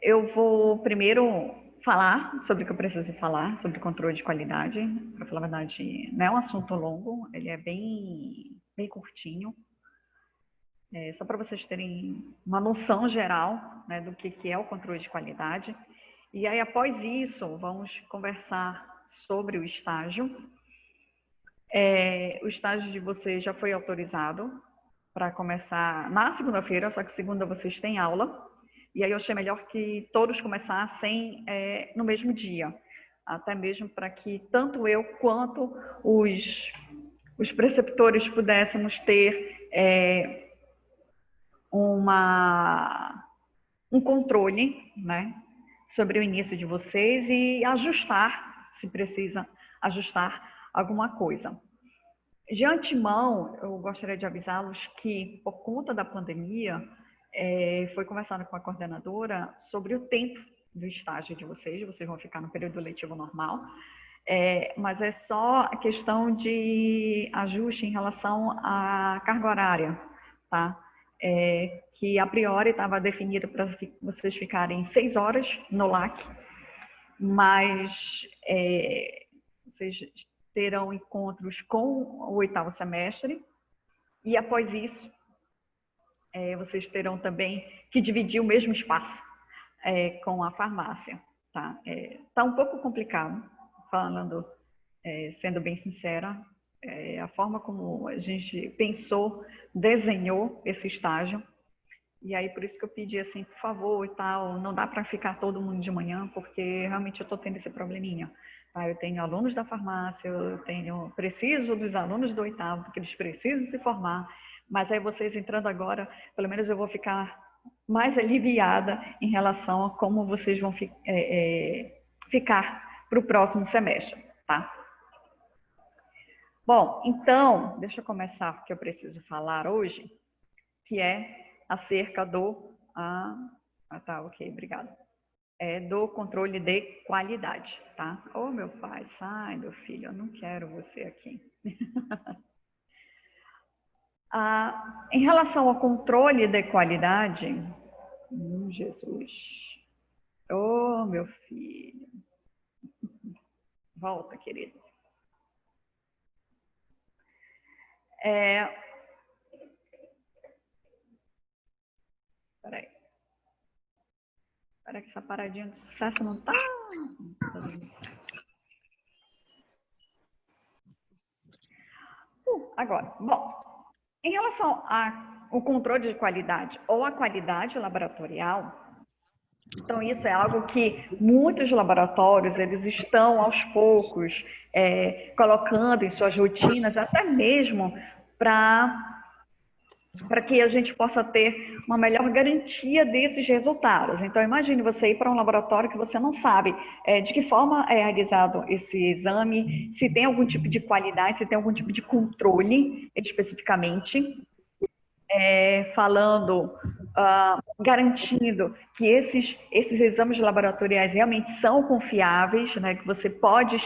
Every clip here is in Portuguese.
Eu vou primeiro falar sobre o que eu preciso falar, sobre controle de qualidade. Para falar a verdade, não é um assunto longo, ele é bem curtinho. Só para vocês terem uma noção geral, né, do que é o controle de qualidade. E aí, após isso, vamos conversar sobre o estágio. O estágio de vocês já foi autorizado para começar na segunda-feira, só que segunda vocês têm aula. E aí eu achei melhor que todos começassem no mesmo dia, até mesmo para que tanto eu quanto os preceptores pudéssemos ter um controle, né, sobre o início de vocês e ajustar, se precisa ajustar alguma coisa. De antemão, eu gostaria de avisá-los que, por conta da pandemia, foi conversado com a coordenadora sobre o tempo do estágio de vocês vão ficar no período letivo normal, mas é só a questão de ajuste em relação à carga horária, tá? Que a priori estava definido para vocês ficarem 6 horas no LAC, mas vocês terão encontros com o 8º semestre e após isso vocês terão também que dividir o mesmo espaço com a farmácia, tá? Tá um pouco complicado, falando, sendo bem sincera, a forma como a gente pensou, desenhou esse estágio. E aí, por isso que eu pedi assim, por favor, e tal, não dá para ficar todo mundo de manhã, porque realmente eu estou tendo esse probleminha. Tá? Eu tenho alunos da farmácia, preciso dos alunos do 8º, porque eles precisam se formar, mas aí vocês entrando agora, pelo menos eu vou ficar mais aliviada em relação a como vocês vão ficar para o próximo semestre, tá? Bom, então, deixa eu começar o que eu preciso falar hoje, que é acerca do... tá, ok, obrigada. Do controle de qualidade, tá? Ô, meu pai, sai, meu filho, eu não quero você aqui. Em relação ao controle de qualidade, Jesus, ô, meu filho, volta, querido. Peraí. Espera que essa paradinha de sucesso não tá... Agora, bom, em relação ao controle de qualidade ou a qualidade laboratorial, então isso é algo que muitos laboratórios eles estão aos poucos colocando em suas rotinas, até mesmo para que a gente possa ter uma melhor garantia desses resultados. Então, imagine você ir para um laboratório que você não sabe de que forma é realizado esse exame, se tem algum tipo de qualidade, se tem algum tipo de controle especificamente, falando, garantindo que esses exames laboratoriais realmente são confiáveis, né? Que você pode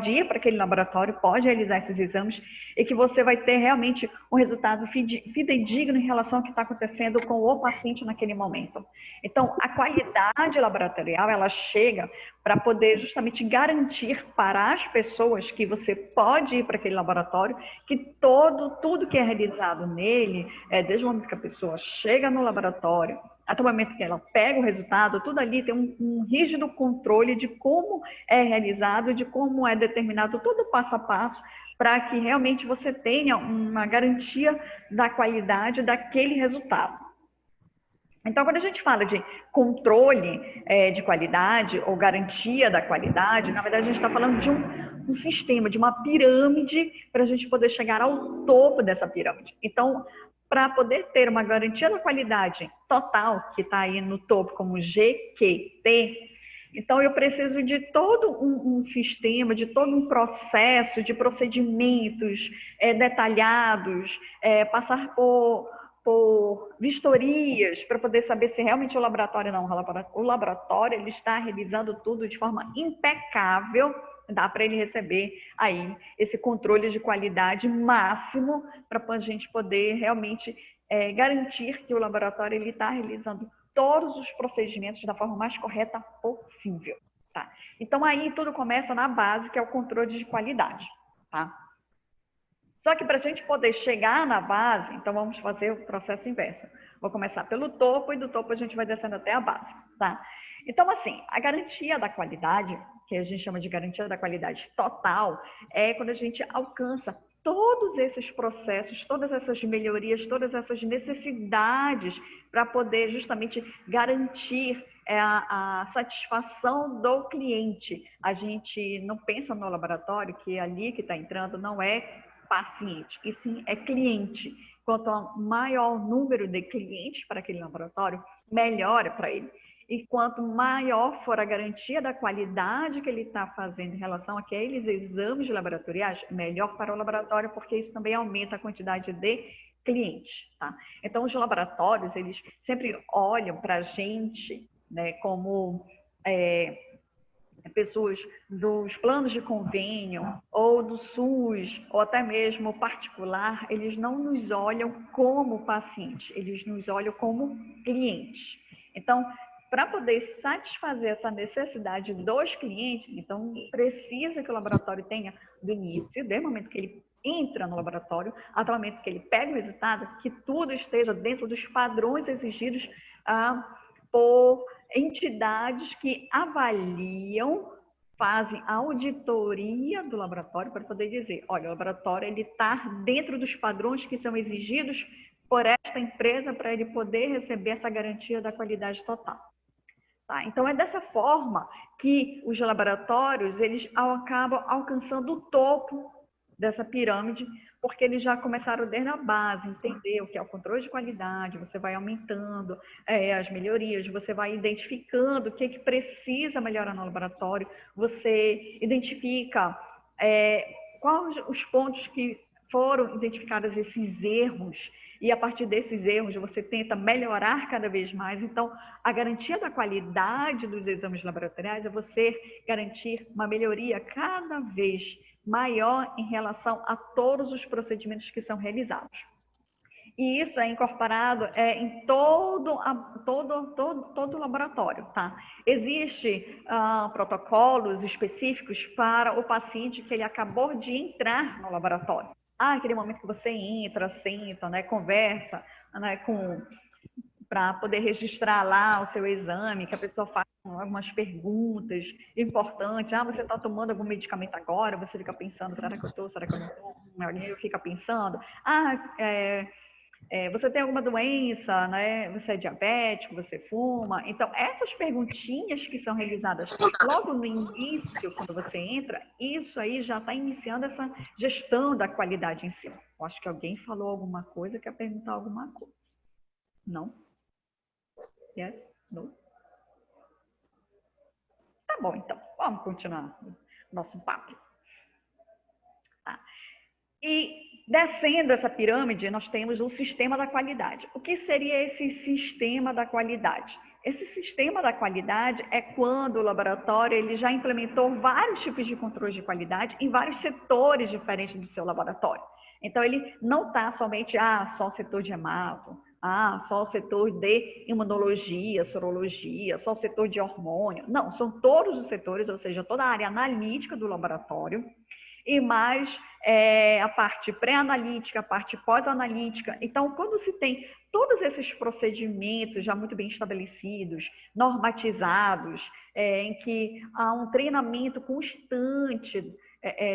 ir para aquele laboratório, pode realizar esses exames e que você vai ter realmente um resultado fidedigno em relação ao que está acontecendo com o paciente naquele momento. Então, a qualidade laboratorial, ela chega para poder justamente garantir para as pessoas que você pode ir para aquele laboratório, que tudo que é realizado nele, desde o momento que a pessoa chega no laboratório, até o momento que ela pega o resultado, tudo ali tem um rígido controle de como é realizado, de como é determinado todo o passo a passo, para que realmente você tenha uma garantia da qualidade daquele resultado. Então, quando a gente fala de controle de qualidade ou garantia da qualidade, na verdade a gente está falando de um sistema, de uma pirâmide para a gente poder chegar ao topo dessa pirâmide. Então, para poder ter uma garantia da qualidade total, que está aí no topo como GQT, então eu preciso de todo um sistema, de todo um processo, de procedimentos detalhados, passar por vistorias para poder saber se realmente o laboratório não. O laboratório ele está realizando tudo de forma impecável, dá para ele receber aí esse controle de qualidade máximo para a gente poder realmente garantir que o laboratório ele está realizando todos os procedimentos da forma mais correta possível, tá? Então, aí tudo começa na base, que é o controle de qualidade, tá? Só que para a gente poder chegar na base, então vamos fazer o processo inverso. Vou começar pelo topo e do topo a gente vai descendo até a base, tá? Então, assim, a garantia da qualidade, que a gente chama de garantia da qualidade total, é quando a gente alcança todos esses processos, todas essas melhorias, todas essas necessidades para poder justamente garantir a satisfação do cliente. A gente não pensa no laboratório que ali que está entrando não é paciente, e sim é cliente. Quanto maior número de clientes para aquele laboratório, melhor é para ele. E quanto maior for a garantia da qualidade que ele está fazendo em relação àqueles exames laboratoriais, melhor para o laboratório, porque isso também aumenta a quantidade de clientes, tá? Então, os laboratórios, eles sempre olham para a gente, né, como pessoas dos planos de convênio, ou do SUS, ou até mesmo particular, eles não nos olham como paciente, eles nos olham como clientes. Então, para poder satisfazer essa necessidade dos clientes, então precisa que o laboratório tenha do início, desde o momento que ele entra no laboratório, até o momento que ele pega o resultado, que tudo esteja dentro dos padrões exigidos por entidades que avaliam, fazem auditoria do laboratório para poder dizer, olha, o laboratório ele está dentro dos padrões que são exigidos por esta empresa para ele poder receber essa garantia da qualidade total. Tá? Então, é dessa forma que os laboratórios eles acabam alcançando o topo dessa pirâmide, porque eles já começaram desde a base, entender o que é o controle de qualidade, você vai aumentando as melhorias, você vai identificando o que, que precisa melhorar no laboratório, você identifica quais os pontos que foram identificados esses erros, e a partir desses erros você tenta melhorar cada vez mais. Então, a garantia da qualidade dos exames laboratoriais é você garantir uma melhoria cada vez maior em relação a todos os procedimentos que são realizados. E isso é incorporado em todo o laboratório, tá? Existe protocolos específicos para o paciente que ele acabou de entrar no laboratório. Aquele momento que você entra, senta, né, conversa, né, para poder registrar lá o seu exame, que a pessoa faz algumas perguntas importantes. Você está tomando algum medicamento agora? Você fica pensando, será que eu estou? Será que eu não estou? Alguém fica pensando. Você tem alguma doença, né? Você é diabético, você fuma. Então, essas perguntinhas que são realizadas logo no início, quando você entra, isso aí já está iniciando essa gestão da qualidade em si. Eu acho que alguém falou alguma coisa, quer perguntar alguma coisa. Não? Yes? No? Tá bom, então. Vamos continuar nosso papo. Tá. E descendo essa pirâmide, nós temos o sistema da qualidade. O que seria esse sistema da qualidade? Esse sistema da qualidade é quando o laboratório ele já implementou vários tipos de controle de qualidade em vários setores diferentes do seu laboratório. Então, ele não está somente, só o setor de hemato, só o setor de imunologia, sorologia, só o setor de hormônio. Não, são todos os setores, ou seja, toda a área analítica do laboratório, e mais a parte pré-analítica, a parte pós-analítica. Então, quando se tem todos esses procedimentos já muito bem estabelecidos, normatizados, em que há um treinamento constante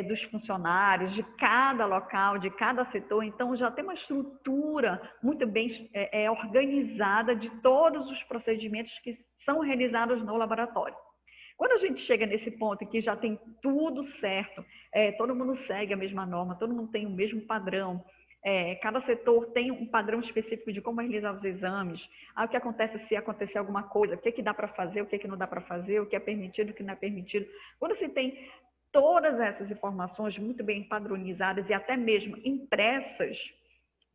dos funcionários, de cada local, de cada setor, então já tem uma estrutura muito bem organizada de todos os procedimentos que são realizados no laboratório. Quando a gente chega nesse ponto em que já tem tudo certo, todo mundo segue a mesma norma, todo mundo tem o mesmo padrão, cada setor tem um padrão específico de como realizar os exames, o que acontece se acontecer alguma coisa, o que dá para fazer, o que não dá para fazer, o que é permitido, o que não é permitido. Quando se tem todas essas informações muito bem padronizadas e até mesmo impressas,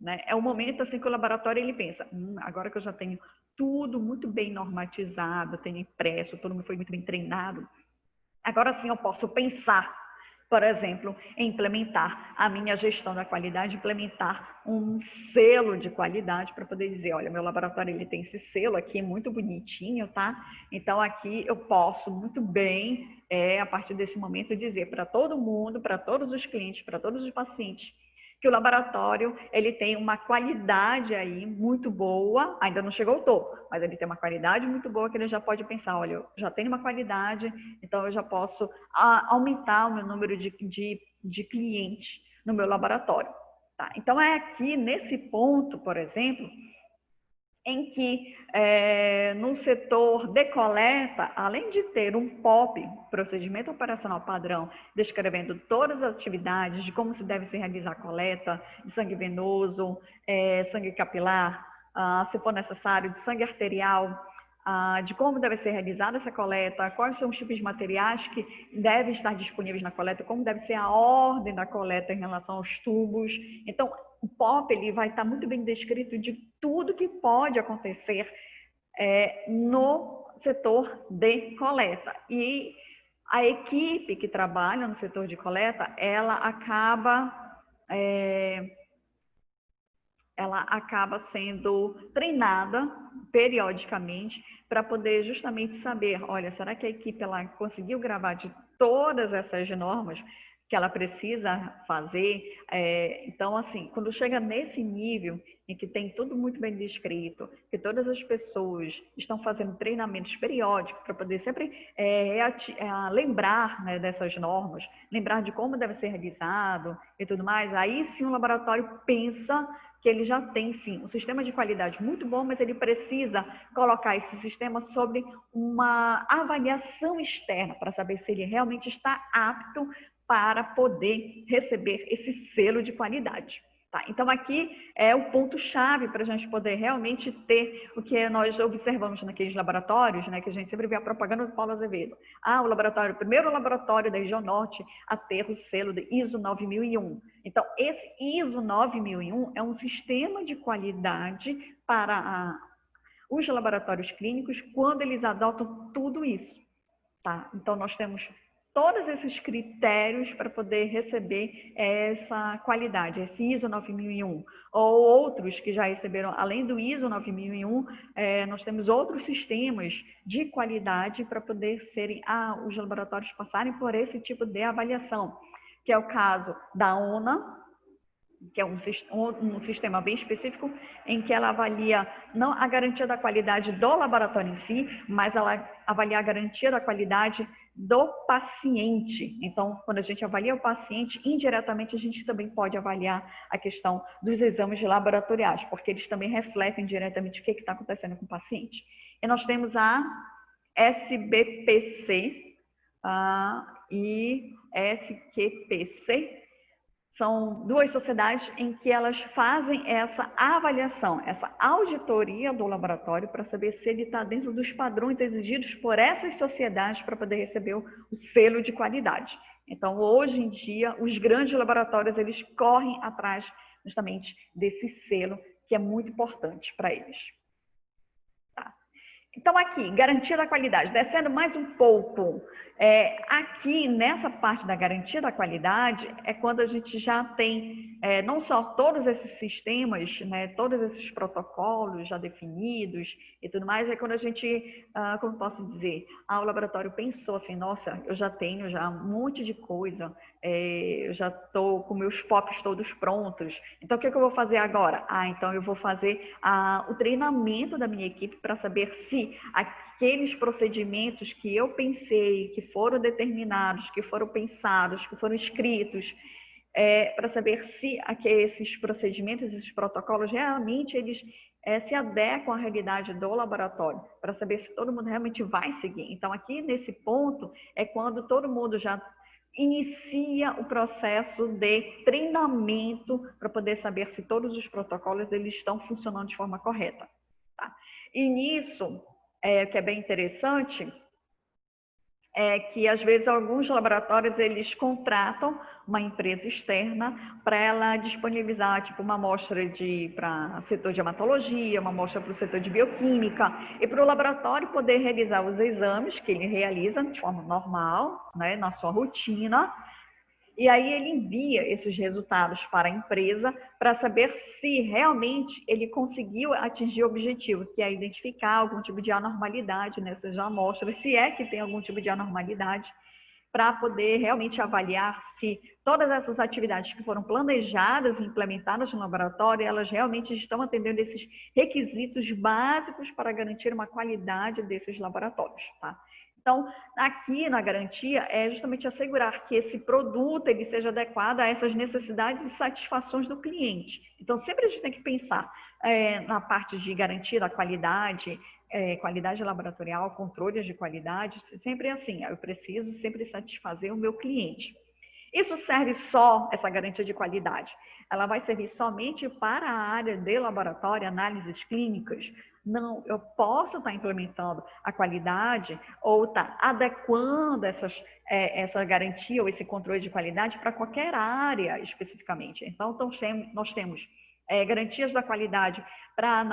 né, é o momento assim que o laboratório ele pensa, agora que eu já tenho tudo muito bem normatizado, tenho impresso, todo mundo foi muito bem treinado, agora sim eu posso pensar Por exemplo, implementar a minha gestão da qualidade, implementar um selo de qualidade para poder dizer, olha, meu laboratório ele tem esse selo aqui muito bonitinho, tá? Então aqui eu posso muito bem, a partir desse momento, dizer para todo mundo, para todos os clientes, para todos os pacientes, que o laboratório ele tem uma qualidade aí muito boa, ainda não chegou ao topo, mas ele tem uma qualidade muito boa que ele já pode pensar, olha, eu já tenho uma qualidade, então eu já posso aumentar o meu número de clientes no meu laboratório. Tá? Então é aqui nesse ponto, por exemplo, em que no setor de coleta, além de ter um POP, procedimento operacional padrão, descrevendo todas as atividades de como se deve se realizar a coleta de sangue venoso, sangue capilar, se for necessário, de sangue arterial, de como deve ser realizada essa coleta, quais são os tipos de materiais que devem estar disponíveis na coleta, como deve ser a ordem da coleta em relação aos tubos. Então, o POP ele vai estar muito bem descrito de tudo que pode acontecer no setor de coleta. E a equipe que trabalha no setor de coleta, ela acaba sendo treinada periodicamente para poder justamente saber, olha, será que a equipe ela conseguiu gravar de todas essas normas que ela precisa fazer? Então, assim, quando chega nesse nível em que tem tudo muito bem descrito, que todas as pessoas estão fazendo treinamentos periódicos para poder sempre lembrar, né, dessas normas, lembrar de como deve ser realizado e tudo mais, aí sim o laboratório pensa que ele já tem, sim, um sistema de qualidade muito bom, mas ele precisa colocar esse sistema sobre uma avaliação externa para saber se ele realmente está apto para poder receber esse selo de qualidade. Tá? Então, aqui é o ponto-chave para a gente poder realmente ter o que nós observamos naqueles laboratórios, né, que a gente sempre vê a propaganda do Paulo Azevedo. O primeiro laboratório da região norte a ter o selo de ISO 9001. Então, esse ISO 9001 é um sistema de qualidade para os laboratórios clínicos quando eles adotam tudo isso. Tá? Então, nós temos todos esses critérios para poder receber essa qualidade, esse ISO 9001, ou outros que já receberam, além do ISO 9001, nós temos outros sistemas de qualidade para poder serem, os laboratórios passarem por esse tipo de avaliação, que é o caso da ONA, que é um sistema bem específico, em que ela avalia não a garantia da qualidade do laboratório em si, mas ela avalia a garantia da qualidade do paciente. Então, quando a gente avalia o paciente, indiretamente a gente também pode avaliar a questão dos exames laboratoriais, porque eles também refletem diretamente o que está acontecendo com o paciente. E nós temos a SBPC e SQPC, são duas sociedades em que elas fazem essa avaliação, essa auditoria do laboratório para saber se ele está dentro dos padrões exigidos por essas sociedades para poder receber o selo de qualidade. Então, hoje em dia, os grandes laboratórios, eles correm atrás justamente desse selo, que é muito importante para eles. Tá? Então, aqui, garantia da qualidade, descendo mais um pouco. Aqui, nessa parte da garantia da qualidade, é quando a gente já tem não só todos esses sistemas, né, todos esses protocolos já definidos e tudo mais, é quando a gente, como posso dizer, o laboratório pensou assim, nossa, eu já tenho já um monte de coisa, eu já estou com meus POPs todos prontos, então o que eu vou fazer agora? Então eu vou fazer o treinamento da minha equipe para saber se aqueles procedimentos que eu pensei, que foram determinados, que foram pensados, que foram escritos, para saber se esses procedimentos, esses protocolos, realmente eles se adequam à realidade do laboratório, para saber se todo mundo realmente vai seguir. Então, aqui nesse ponto, é quando todo mundo já inicia o processo de treinamento para poder saber se todos os protocolos eles estão funcionando de forma correta. Tá? E nisso, que é bem interessante, é que às vezes alguns laboratórios eles contratam uma empresa externa para ela disponibilizar tipo uma amostra para o setor de hematologia, uma amostra para o setor de bioquímica e para o laboratório poder realizar os exames que ele realiza de forma normal, né, na sua rotina, E aí ele envia esses resultados para a empresa para saber se realmente ele conseguiu atingir o objetivo, que é identificar algum tipo de anormalidade nessas amostras, se é que tem algum tipo de anormalidade, para poder realmente avaliar se todas essas atividades que foram planejadas e implementadas no laboratório, elas realmente estão atendendo esses requisitos básicos para garantir uma qualidade desses laboratórios, tá? Então, aqui na garantia é justamente assegurar que esse produto ele seja adequado a essas necessidades e satisfações do cliente. Então, sempre a gente tem que pensar na parte de garantia da qualidade, qualidade laboratorial, controles de qualidade, sempre é assim, eu preciso sempre satisfazer o meu cliente. Isso serve só, essa garantia de qualidade, ela vai servir somente para a área de laboratório, análises clínicas? Não, eu posso estar implementando a qualidade ou estar adequando essa garantia ou esse controle de qualidade para qualquer área especificamente. Então nós temos garantias da qualidade para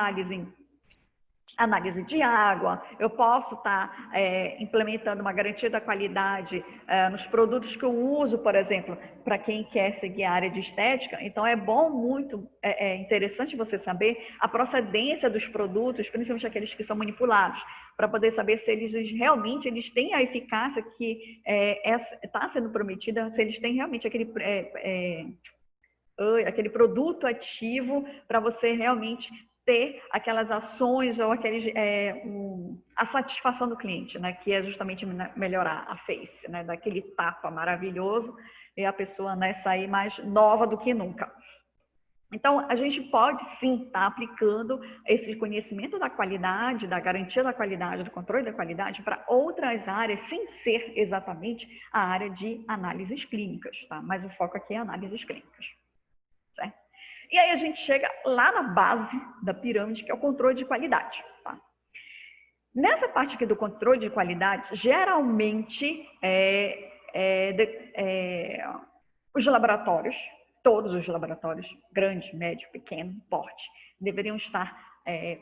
análise de água, eu posso estar implementando uma garantia da qualidade nos produtos que eu uso, por exemplo, para quem quer seguir a área de estética. Então, é bom, muito interessante você saber a procedência dos produtos, principalmente aqueles que são manipulados, para poder saber se eles realmente têm a eficácia que está sendo prometida, se eles têm realmente aquele produto ativo para você realmente ter aquelas ações ou a satisfação do cliente, né? Que é justamente melhorar a face, né? Daquele tapa maravilhoso e a pessoa, né, sair mais nova do que nunca. Então, a gente pode sim estar aplicando esse conhecimento da qualidade, da garantia da qualidade, do controle da qualidade para outras áreas, sem ser exatamente a área de análises clínicas, tá? Mas o foco aqui é análises clínicas. Certo? E aí a gente chega lá na base da pirâmide, que é o controle de qualidade. Tá? Nessa parte aqui do controle de qualidade, geralmente os laboratórios, todos os laboratórios, grande, médio, pequeno, porte, deveriam estar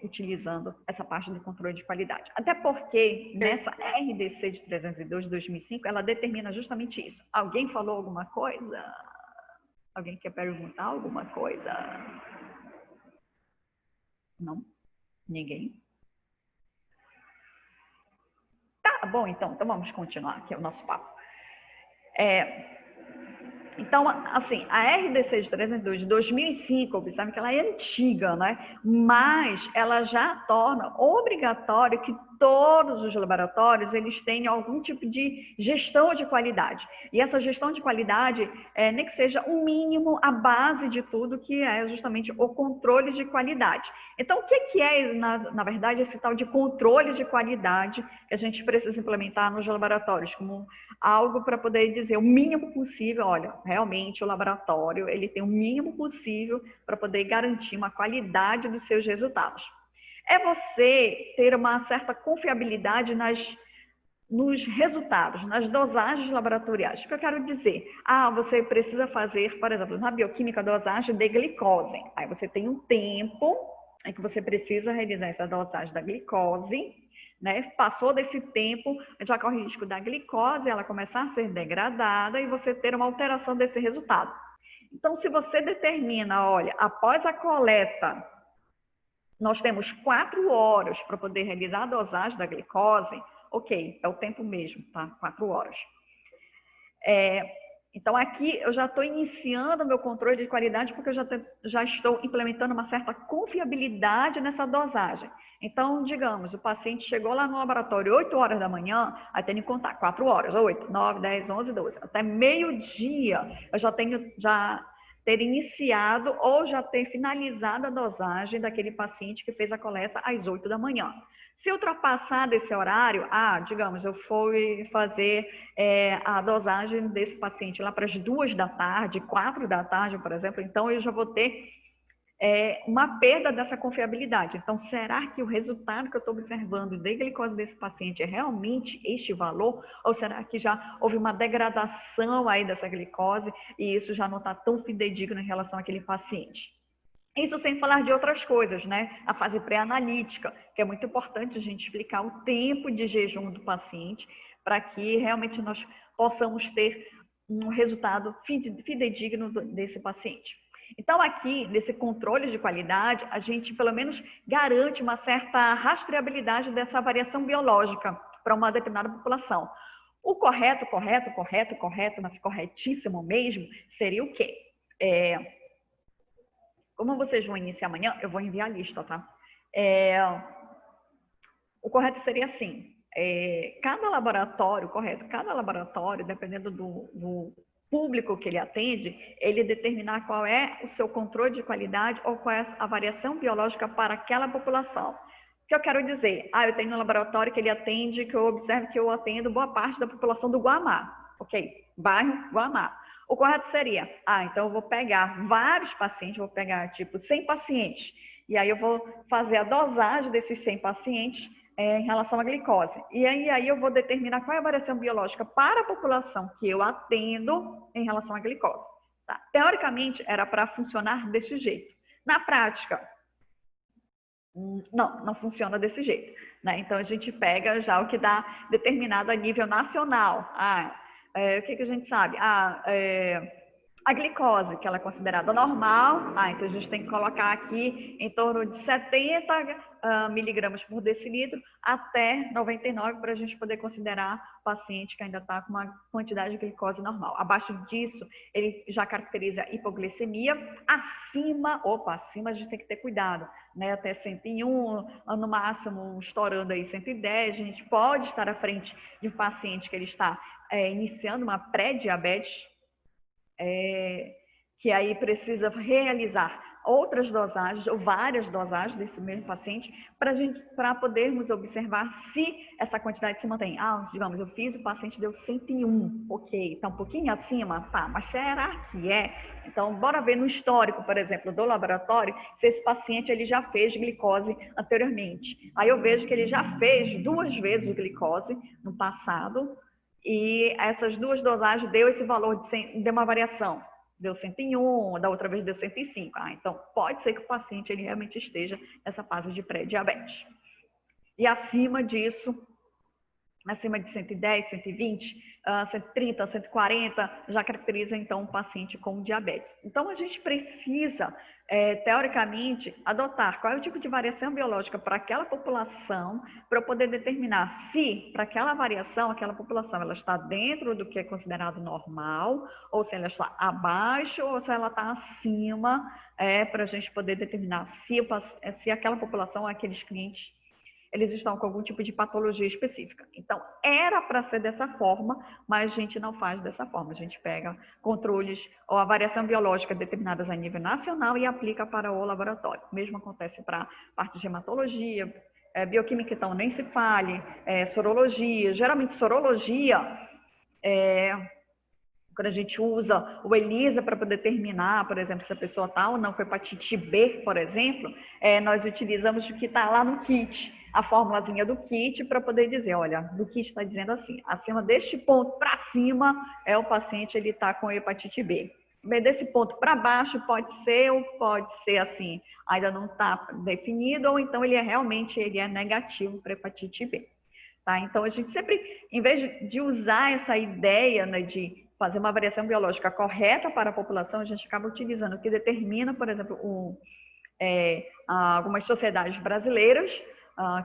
utilizando essa parte do controle de qualidade. Até porque nessa RDC de 302 de 2005, ela determina justamente isso. Alguém falou alguma coisa? Alguém quer perguntar alguma coisa? Não? Ninguém? Tá bom, então vamos continuar aqui o nosso papo. Então, assim, a RDC de 302 de 2005, observe que ela é antiga, né? Mas ela já torna obrigatório que todos os laboratórios eles tenham algum tipo de gestão de qualidade. E essa gestão de qualidade, nem que seja o mínimo, a base de tudo, que é justamente o controle de qualidade. Então, o que é, na verdade, esse tal de controle de qualidade que a gente precisa implementar nos laboratórios, como algo para poder dizer o mínimo possível, olha, realmente o laboratório ele tem o mínimo possível para poder garantir uma qualidade dos seus resultados. É você ter uma certa confiabilidade nos resultados, nas dosagens laboratoriais. O que eu quero dizer? Você precisa fazer, por exemplo, na bioquímica, dosagem de glicose. Aí você tem um tempo em que você precisa realizar essa dosagem da glicose, né? Passou desse tempo, já corre o risco da glicose, ela começar a ser degradada e você ter uma alteração desse resultado. Então, se você determina, olha, após a coleta, nós temos 4 horas para poder realizar a dosagem da glicose, ok, é o tempo mesmo, tá? 4 horas. Então, aqui eu já estou iniciando o meu controle de qualidade porque eu já estou implementando uma certa confiabilidade nessa dosagem. Então, digamos, o paciente chegou lá no laboratório 8 horas da manhã, aí tem que contar 4 horas, 8, 9, 10, 11, 12. Até meio-dia eu já tenho ter iniciado ou já ter finalizado a dosagem daquele paciente que fez a coleta às 8 da manhã. Se ultrapassar desse horário, digamos, eu fui fazer a dosagem desse paciente lá para as 2 da tarde, 4 da tarde, por exemplo, então eu já vou ter uma perda dessa confiabilidade. Então, será que o resultado que eu estou observando da glicose desse paciente é realmente este valor? Ou será que já houve uma degradação aí dessa glicose e isso já não está tão fidedigno em relação àquele paciente? Isso sem falar de outras coisas, né? A fase pré-analítica, que é muito importante a gente explicar o tempo de jejum do paciente para que realmente nós possamos ter um resultado fidedigno desse paciente. Então, aqui, nesse controle de qualidade, a gente, pelo menos, garante uma certa rastreabilidade dessa variação biológica para uma determinada população. O correto, mas corretíssimo mesmo, seria o quê? Como vocês vão iniciar amanhã, eu vou enviar a lista, tá? O correto seria assim, cada laboratório, dependendo do público que ele atende, ele determinar qual é o seu controle de qualidade ou qual é a variação biológica para aquela população. O que eu quero dizer? Eu tenho um laboratório que ele atende, que eu observo que eu atendo boa parte da população do Guamá. Ok, bairro Guamá. O correto seria, então eu vou pegar vários pacientes, vou pegar tipo 100 pacientes, e aí eu vou fazer a dosagem desses 100 pacientes em relação à glicose. E aí eu vou determinar qual é a variação biológica para a população que eu atendo em relação à glicose. Tá? Teoricamente, era para funcionar desse jeito. Na prática, não funciona desse jeito. Né? Então, a gente pega já o que dá determinado a nível nacional. O que a gente sabe? A glicose, que ela é considerada normal, então a gente tem que colocar aqui em torno de 70 miligramas por decilitro até 99 para a gente poder considerar o paciente que ainda está com uma quantidade de glicose normal. Abaixo disso, ele já caracteriza hipoglicemia. Acima a gente tem que ter cuidado, né? Até 101, no máximo estourando aí 110, a gente pode estar à frente de um paciente que ele está iniciando uma pré-diabetes, que aí precisa realizar outras dosagens ou várias dosagens desse mesmo paciente para podermos observar se essa quantidade se mantém. Digamos, eu fiz, o paciente deu 101, ok, está um pouquinho acima, tá, mas será que é? Então, bora ver no histórico, por exemplo, do laboratório, se esse paciente ele já fez glicose anteriormente. Aí eu vejo que ele já fez 2 vezes glicose no passado, e essas 2 dosagens deu esse valor deu uma variação. Deu 101, da outra vez deu 105. Então, pode ser que o paciente ele realmente esteja nessa fase de pré-diabetes. E acima disso, acima de 110, 120, 130, 140, já caracteriza, então, um paciente com diabetes. Então, a gente precisa, teoricamente, adotar qual é o tipo de variação biológica para aquela população, para eu poder determinar se, para aquela variação, aquela população, ela está dentro do que é considerado normal, ou se ela está abaixo, ou se ela está acima, para a gente poder determinar se aquela população, aqueles clientes, eles estão com algum tipo de patologia específica. Então, era para ser dessa forma, mas a gente não faz dessa forma. A gente pega controles ou a variação biológica determinadas a nível nacional e aplica para o laboratório. O mesmo acontece para a parte de hematologia, bioquímica, então, nem se fale, sorologia. Geralmente, sorologia, quando a gente usa o ELISA para poder determinar, por exemplo, se a pessoa está ou não com hepatite B, por exemplo, nós utilizamos o que está lá no kit, a formulazinha do kit, para poder dizer, olha, do kit está dizendo assim, acima deste ponto para cima, o paciente ele está com hepatite B. Desse ponto para baixo pode ser ou pode ser assim, ainda não está definido, ou então ele é negativo para hepatite B. Tá? Então, a gente sempre, em vez de usar essa ideia, né, de fazer uma variação biológica correta para a população, a gente acaba utilizando o que determina, por exemplo, algumas sociedades brasileiras,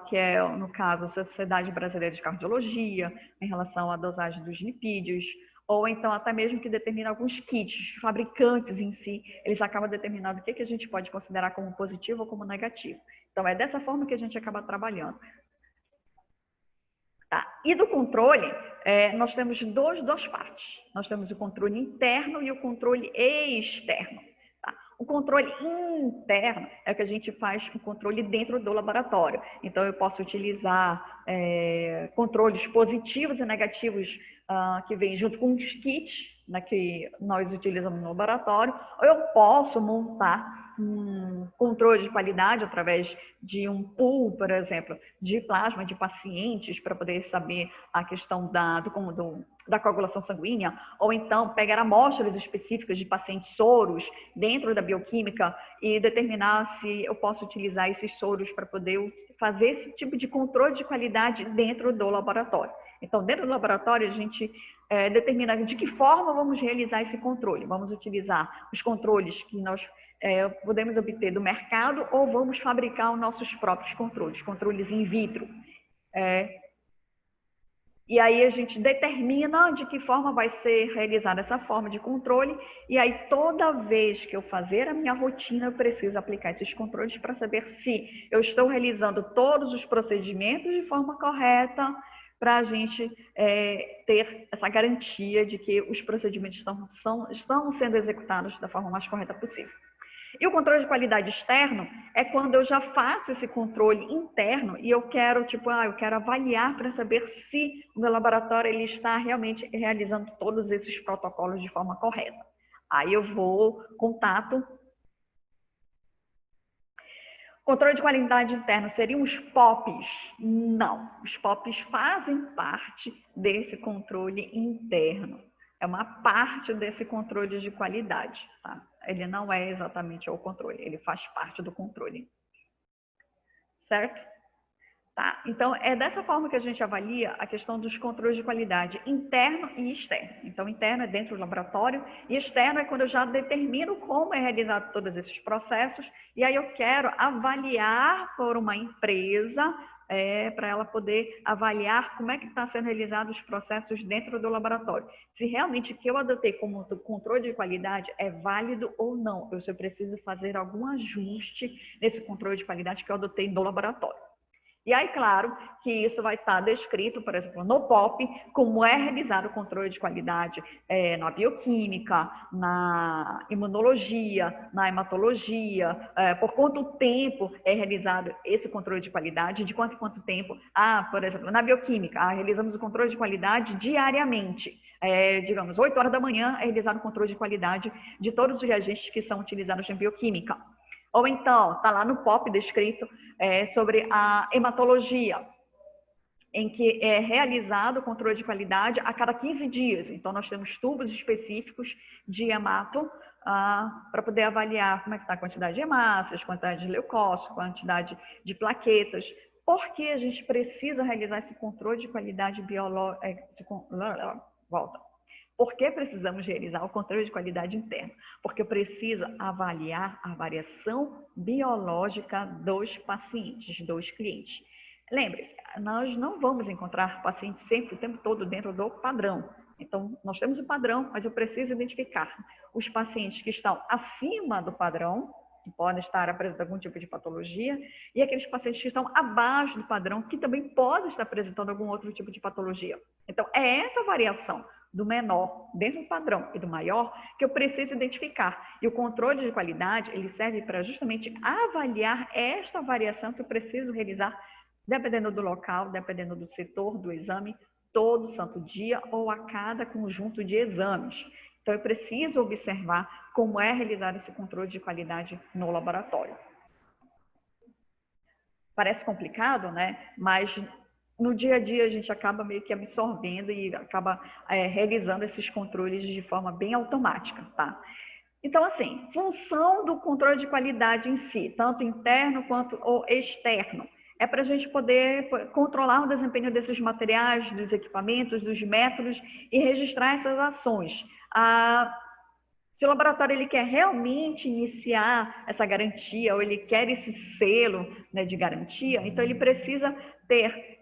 que é, no caso, a Sociedade Brasileira de Cardiologia, em relação à dosagem dos lipídios, ou então até mesmo que determina alguns kits, fabricantes em si, eles acabam determinando o que a gente pode considerar como positivo ou como negativo. Então, é dessa forma que a gente acaba trabalhando. Tá. E do controle, nós temos duas partes. Nós temos o controle interno e o controle externo. Tá? O controle interno é o que a gente faz o controle dentro do laboratório. Então, eu posso utilizar controles positivos e negativos que vêm junto com os kits, né, que nós utilizamos no laboratório, ou eu posso montar um controle de qualidade através de um pool, por exemplo, de plasma de pacientes para poder saber a questão da coagulação sanguínea, ou então pegar amostras específicas de pacientes soros dentro da bioquímica e determinar se eu posso utilizar esses soros para poder fazer esse tipo de controle de qualidade dentro do laboratório. Então, dentro do laboratório, a gente determina de que forma vamos realizar esse controle. Vamos utilizar os controles que nós podemos obter do mercado ou vamos fabricar os nossos próprios controles, controles in vitro. E aí a gente determina de que forma vai ser realizada essa forma de controle, e aí toda vez que eu fazer a minha rotina, eu preciso aplicar esses controles para saber se eu estou realizando todos os procedimentos de forma correta, para a gente ter essa garantia de que os procedimentos estão sendo executados da forma mais correta possível. E o controle de qualidade externo é quando eu já faço esse controle interno e eu quero, eu quero avaliar para saber se o meu laboratório ele está realmente realizando todos esses protocolos de forma correta. Aí eu vou, contato. Controle de qualidade interno seriam os POPs? Não, os POPs fazem parte desse controle interno. É uma parte desse controle de qualidade, tá? Ele não é exatamente o controle, ele faz parte do controle. Certo? Tá? Então, é dessa forma que a gente avalia a questão dos controles de qualidade interno e externo. Então, interno é dentro do laboratório e externo é quando eu já determino como é realizado todos esses processos e aí eu quero avaliar por uma empresa para ela poder avaliar como é que está sendo realizados os processos dentro do laboratório. Se realmente o que eu adotei como controle de qualidade é válido ou não. Eu só preciso fazer algum ajuste nesse controle de qualidade que eu adotei no laboratório. E aí, claro, que isso vai estar descrito, por exemplo, no POP, como é realizado o controle de qualidade na bioquímica, na imunologia, na hematologia, por quanto tempo é realizado esse controle de qualidade, de quanto em quanto tempo. Por exemplo, na bioquímica, realizamos o controle de qualidade diariamente. Digamos, 8 horas da manhã é realizado o controle de qualidade de todos os reagentes que são utilizados em bioquímica. Ou então, está lá no POP descrito sobre a hematologia, em que é realizado o controle de qualidade a cada 15 dias. Então, nós temos tubos específicos de hemato para poder avaliar como é que está a quantidade de hemácias, quantidade de leucócitos, quantidade de plaquetas. Por que a gente precisa realizar esse controle de qualidade biológica? Volta. Por que precisamos realizar o controle de qualidade interno? Porque eu preciso avaliar a variação biológica dos pacientes, dos clientes. Lembre-se, nós não vamos encontrar pacientes sempre, o tempo todo, dentro do padrão. Então, nós temos o padrão, mas eu preciso identificar os pacientes que estão acima do padrão, que podem estar apresentando algum tipo de patologia, e aqueles pacientes que estão abaixo do padrão, que também podem estar apresentando algum outro tipo de patologia. Então, é essa variação do menor dentro do padrão e do maior que eu preciso identificar. E o controle de qualidade, ele serve para justamente avaliar esta variação que eu preciso realizar, dependendo do local, dependendo do setor, do exame, todo santo dia ou a cada conjunto de exames. Então, eu preciso observar como é realizar esse controle de qualidade no laboratório. Parece complicado, né? Mas no dia a dia a gente acaba meio que absorvendo e acaba realizando esses controles de forma bem automática, tá? Então, assim, função do controle de qualidade em si, tanto interno quanto o externo, é para a gente poder controlar o desempenho desses materiais, dos equipamentos, dos métodos e registrar essas ações. Se o laboratório ele quer realmente iniciar essa garantia ou ele quer esse selo, né, de garantia, então ele precisa ter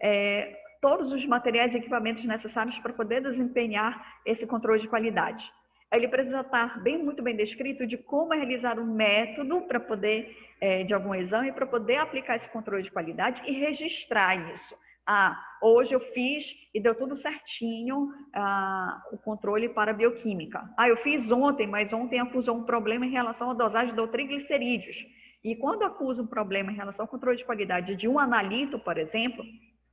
todos os materiais e equipamentos necessários para poder desempenhar esse controle de qualidade. Ele precisa estar muito bem descrito de como é realizar um método para poder, de algum exame, para poder aplicar esse controle de qualidade e registrar isso. Hoje eu fiz e deu tudo certinho o controle para a bioquímica. Eu fiz ontem, mas ontem acusou um problema em relação à dosagem do triglicerídeos. E quando acusa um problema em relação ao controle de qualidade de um analito, por exemplo,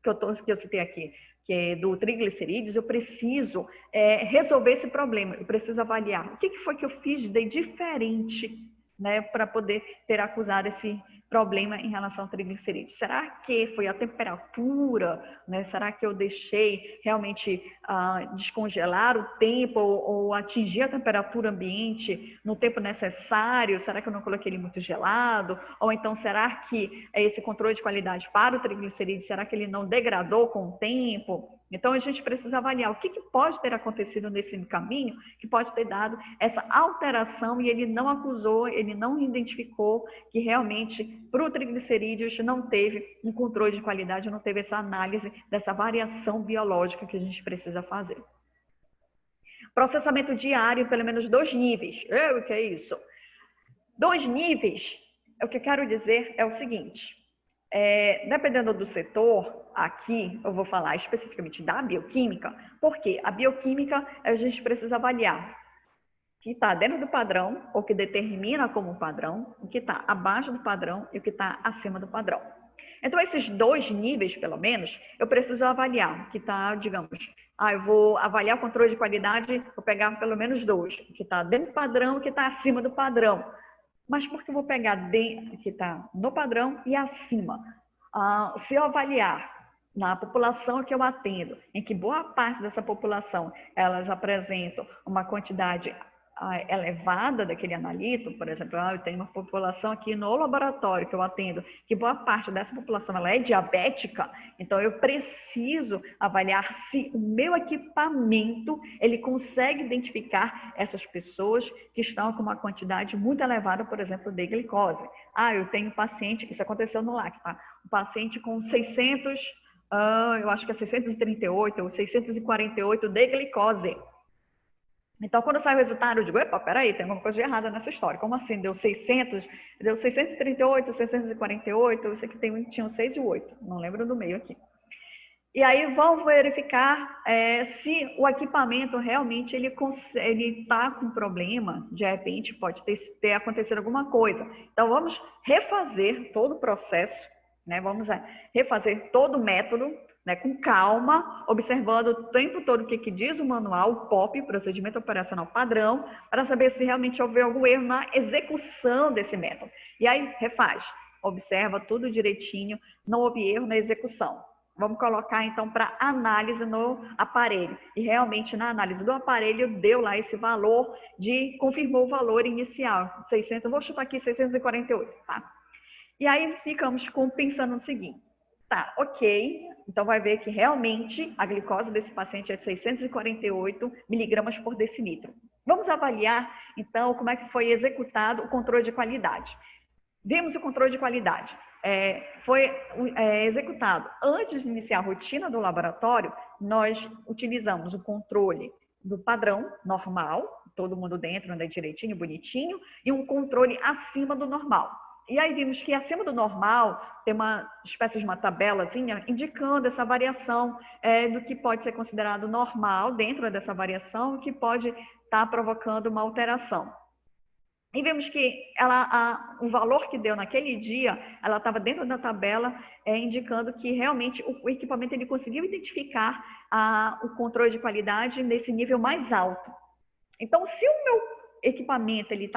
que eu citei aqui, que é do triglicerídeos, eu preciso resolver esse problema, eu preciso avaliar o que foi que eu fiz de diferente, né, para poder ter acusado esse problema em relação ao triglicerídeos. Será que foi a temperatura, né? Será que eu deixei realmente descongelar o tempo ou atingir a temperatura ambiente no tempo necessário? Será que eu não coloquei ele muito gelado? Ou então, será que esse controle de qualidade para o triglicerídeo, será que ele não degradou com o tempo? Então, a gente precisa avaliar o que pode ter acontecido nesse caminho, que pode ter dado essa alteração, e ele não acusou, ele não identificou que realmente para o triglicerídeos não teve um controle de qualidade, não teve essa análise dessa variação biológica que a gente precisa fazer. Processamento diário, pelo menos 2 níveis. O que é isso? 2 níveis, o que eu quero dizer é o seguinte, dependendo do setor, aqui eu vou falar especificamente da bioquímica, porque a bioquímica a gente precisa avaliar o que está dentro do padrão, ou que determina como padrão, o que está abaixo do padrão e o que está acima do padrão. Então, esses 2 níveis, pelo menos, eu preciso avaliar, que está, digamos, eu vou avaliar o controle de qualidade, vou pegar pelo menos 2, o que está dentro do padrão e o que está acima do padrão. Mas por que eu vou pegar dentro, que está no padrão e acima? Se eu avaliar na população que eu atendo, em que boa parte dessa população, elas apresentam uma quantidade elevada daquele analito, por exemplo, eu tenho uma população aqui no laboratório que eu atendo, que boa parte dessa população ela é diabética, então eu preciso avaliar se o meu equipamento ele consegue identificar essas pessoas que estão com uma quantidade muito elevada, por exemplo, de glicose. Eu tenho um paciente, isso aconteceu no LAC, tá? Um paciente com 600, eu acho que é 638 ou 648 de glicose. Então, quando sai o resultado, eu digo, epa, peraí, tem alguma coisa de errada nessa história. Como assim? Deu 600, deu 638, 648, eu sei que tinha um 6 e 8, não lembro do meio aqui. E aí vão verificar se o equipamento realmente ele está com problema, de repente pode ter acontecido alguma coisa. Então, vamos refazer todo o processo, né? Vamos refazer todo o método, né, com calma, observando o tempo todo o que diz o manual, o POP, Procedimento Operacional Padrão, para saber se realmente houve algum erro na execução desse método. E aí, refaz, observa tudo direitinho, não houve erro na execução. Vamos colocar, então, para análise no aparelho. E realmente, na análise do aparelho, deu lá esse valor confirmou o valor inicial, 600, vou chutar aqui 648, tá? E aí, ficamos pensando no seguinte, tá, ok, então vai ver que realmente a glicose desse paciente é 648 miligramas por decilitro. Vamos avaliar, então, como é que foi executado o controle de qualidade. Vimos o controle de qualidade. Foi executado antes de iniciar a rotina do laboratório, nós utilizamos o controle do padrão normal, todo mundo dentro, né, direitinho, bonitinho, e um controle acima do normal. E aí vimos que acima do normal tem uma espécie de uma tabelazinha indicando essa variação do que pode ser considerado normal dentro dessa variação, que pode estar provocando uma alteração. E vimos que o valor que deu naquele dia, ela estava dentro da tabela, indicando que realmente o equipamento ele conseguiu identificar o controle de qualidade nesse nível mais alto. Então, se o meu equipamento ele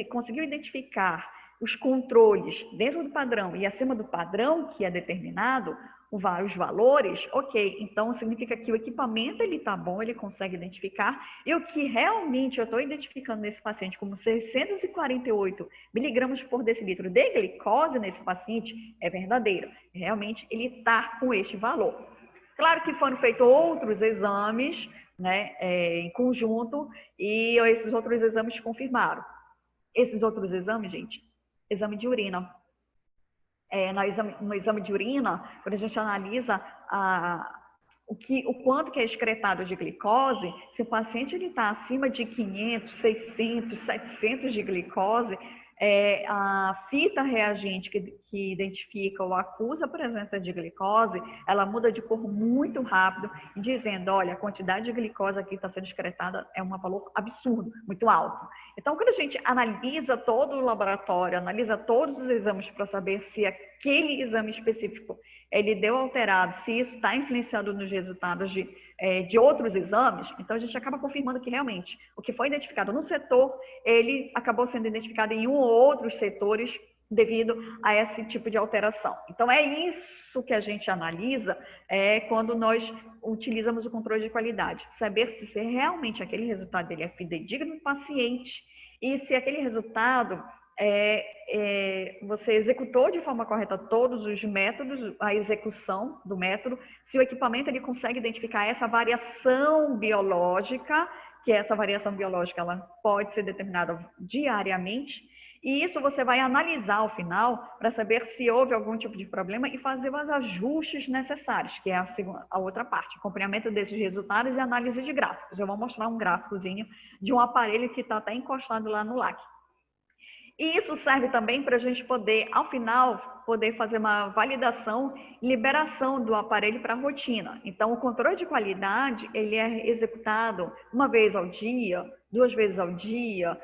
conseguiu identificar os controles dentro do padrão e acima do padrão que é determinado, os valores, ok, então significa que o equipamento ele está bom, ele consegue identificar, e o que realmente eu estou identificando nesse paciente como 648 miligramas por decilitro de glicose nesse paciente é verdadeiro, realmente ele está com este valor. Claro que foram feitos outros exames, né, em conjunto, e esses outros exames confirmaram. Esses outros exames, gente, exame de urina. No exame de urina, quando a gente analisa o quanto que é excretado de glicose, se o paciente está acima de 500, 600, 700 de glicose, a fita reagente que identifica ou acusa a presença de glicose, ela muda de cor muito rápido, dizendo, olha, a quantidade de glicose aqui está sendo excretada é um valor absurdo, muito alto. Então, quando a gente analisa todo o laboratório, analisa todos os exames para saber se aquele exame específico ele deu alterado, se isso está influenciando nos resultados de outros exames, então a gente acaba confirmando que realmente o que foi identificado no setor, ele acabou sendo identificado em um ou outros setores devido a esse tipo de alteração. Então é isso que a gente analisa quando nós utilizamos o controle de qualidade, saber se realmente aquele resultado dele é fidedigno do paciente e se aquele resultado você executou de forma correta todos os métodos, a execução do método, se o equipamento ele consegue identificar essa variação biológica, que essa variação biológica ela pode ser determinada diariamente, e isso você vai analisar ao final para saber se houve algum tipo de problema e fazer os ajustes necessários, que é a outra parte, acompanhamento desses resultados e análise de gráficos. Eu vou mostrar um gráficozinho de um aparelho que está até encostado lá no LAC. E isso serve também para a gente poder, ao final, poder fazer uma validação e liberação do aparelho para a rotina. Então, o controle de qualidade, ele é executado uma vez ao dia, 2 vezes ao dia,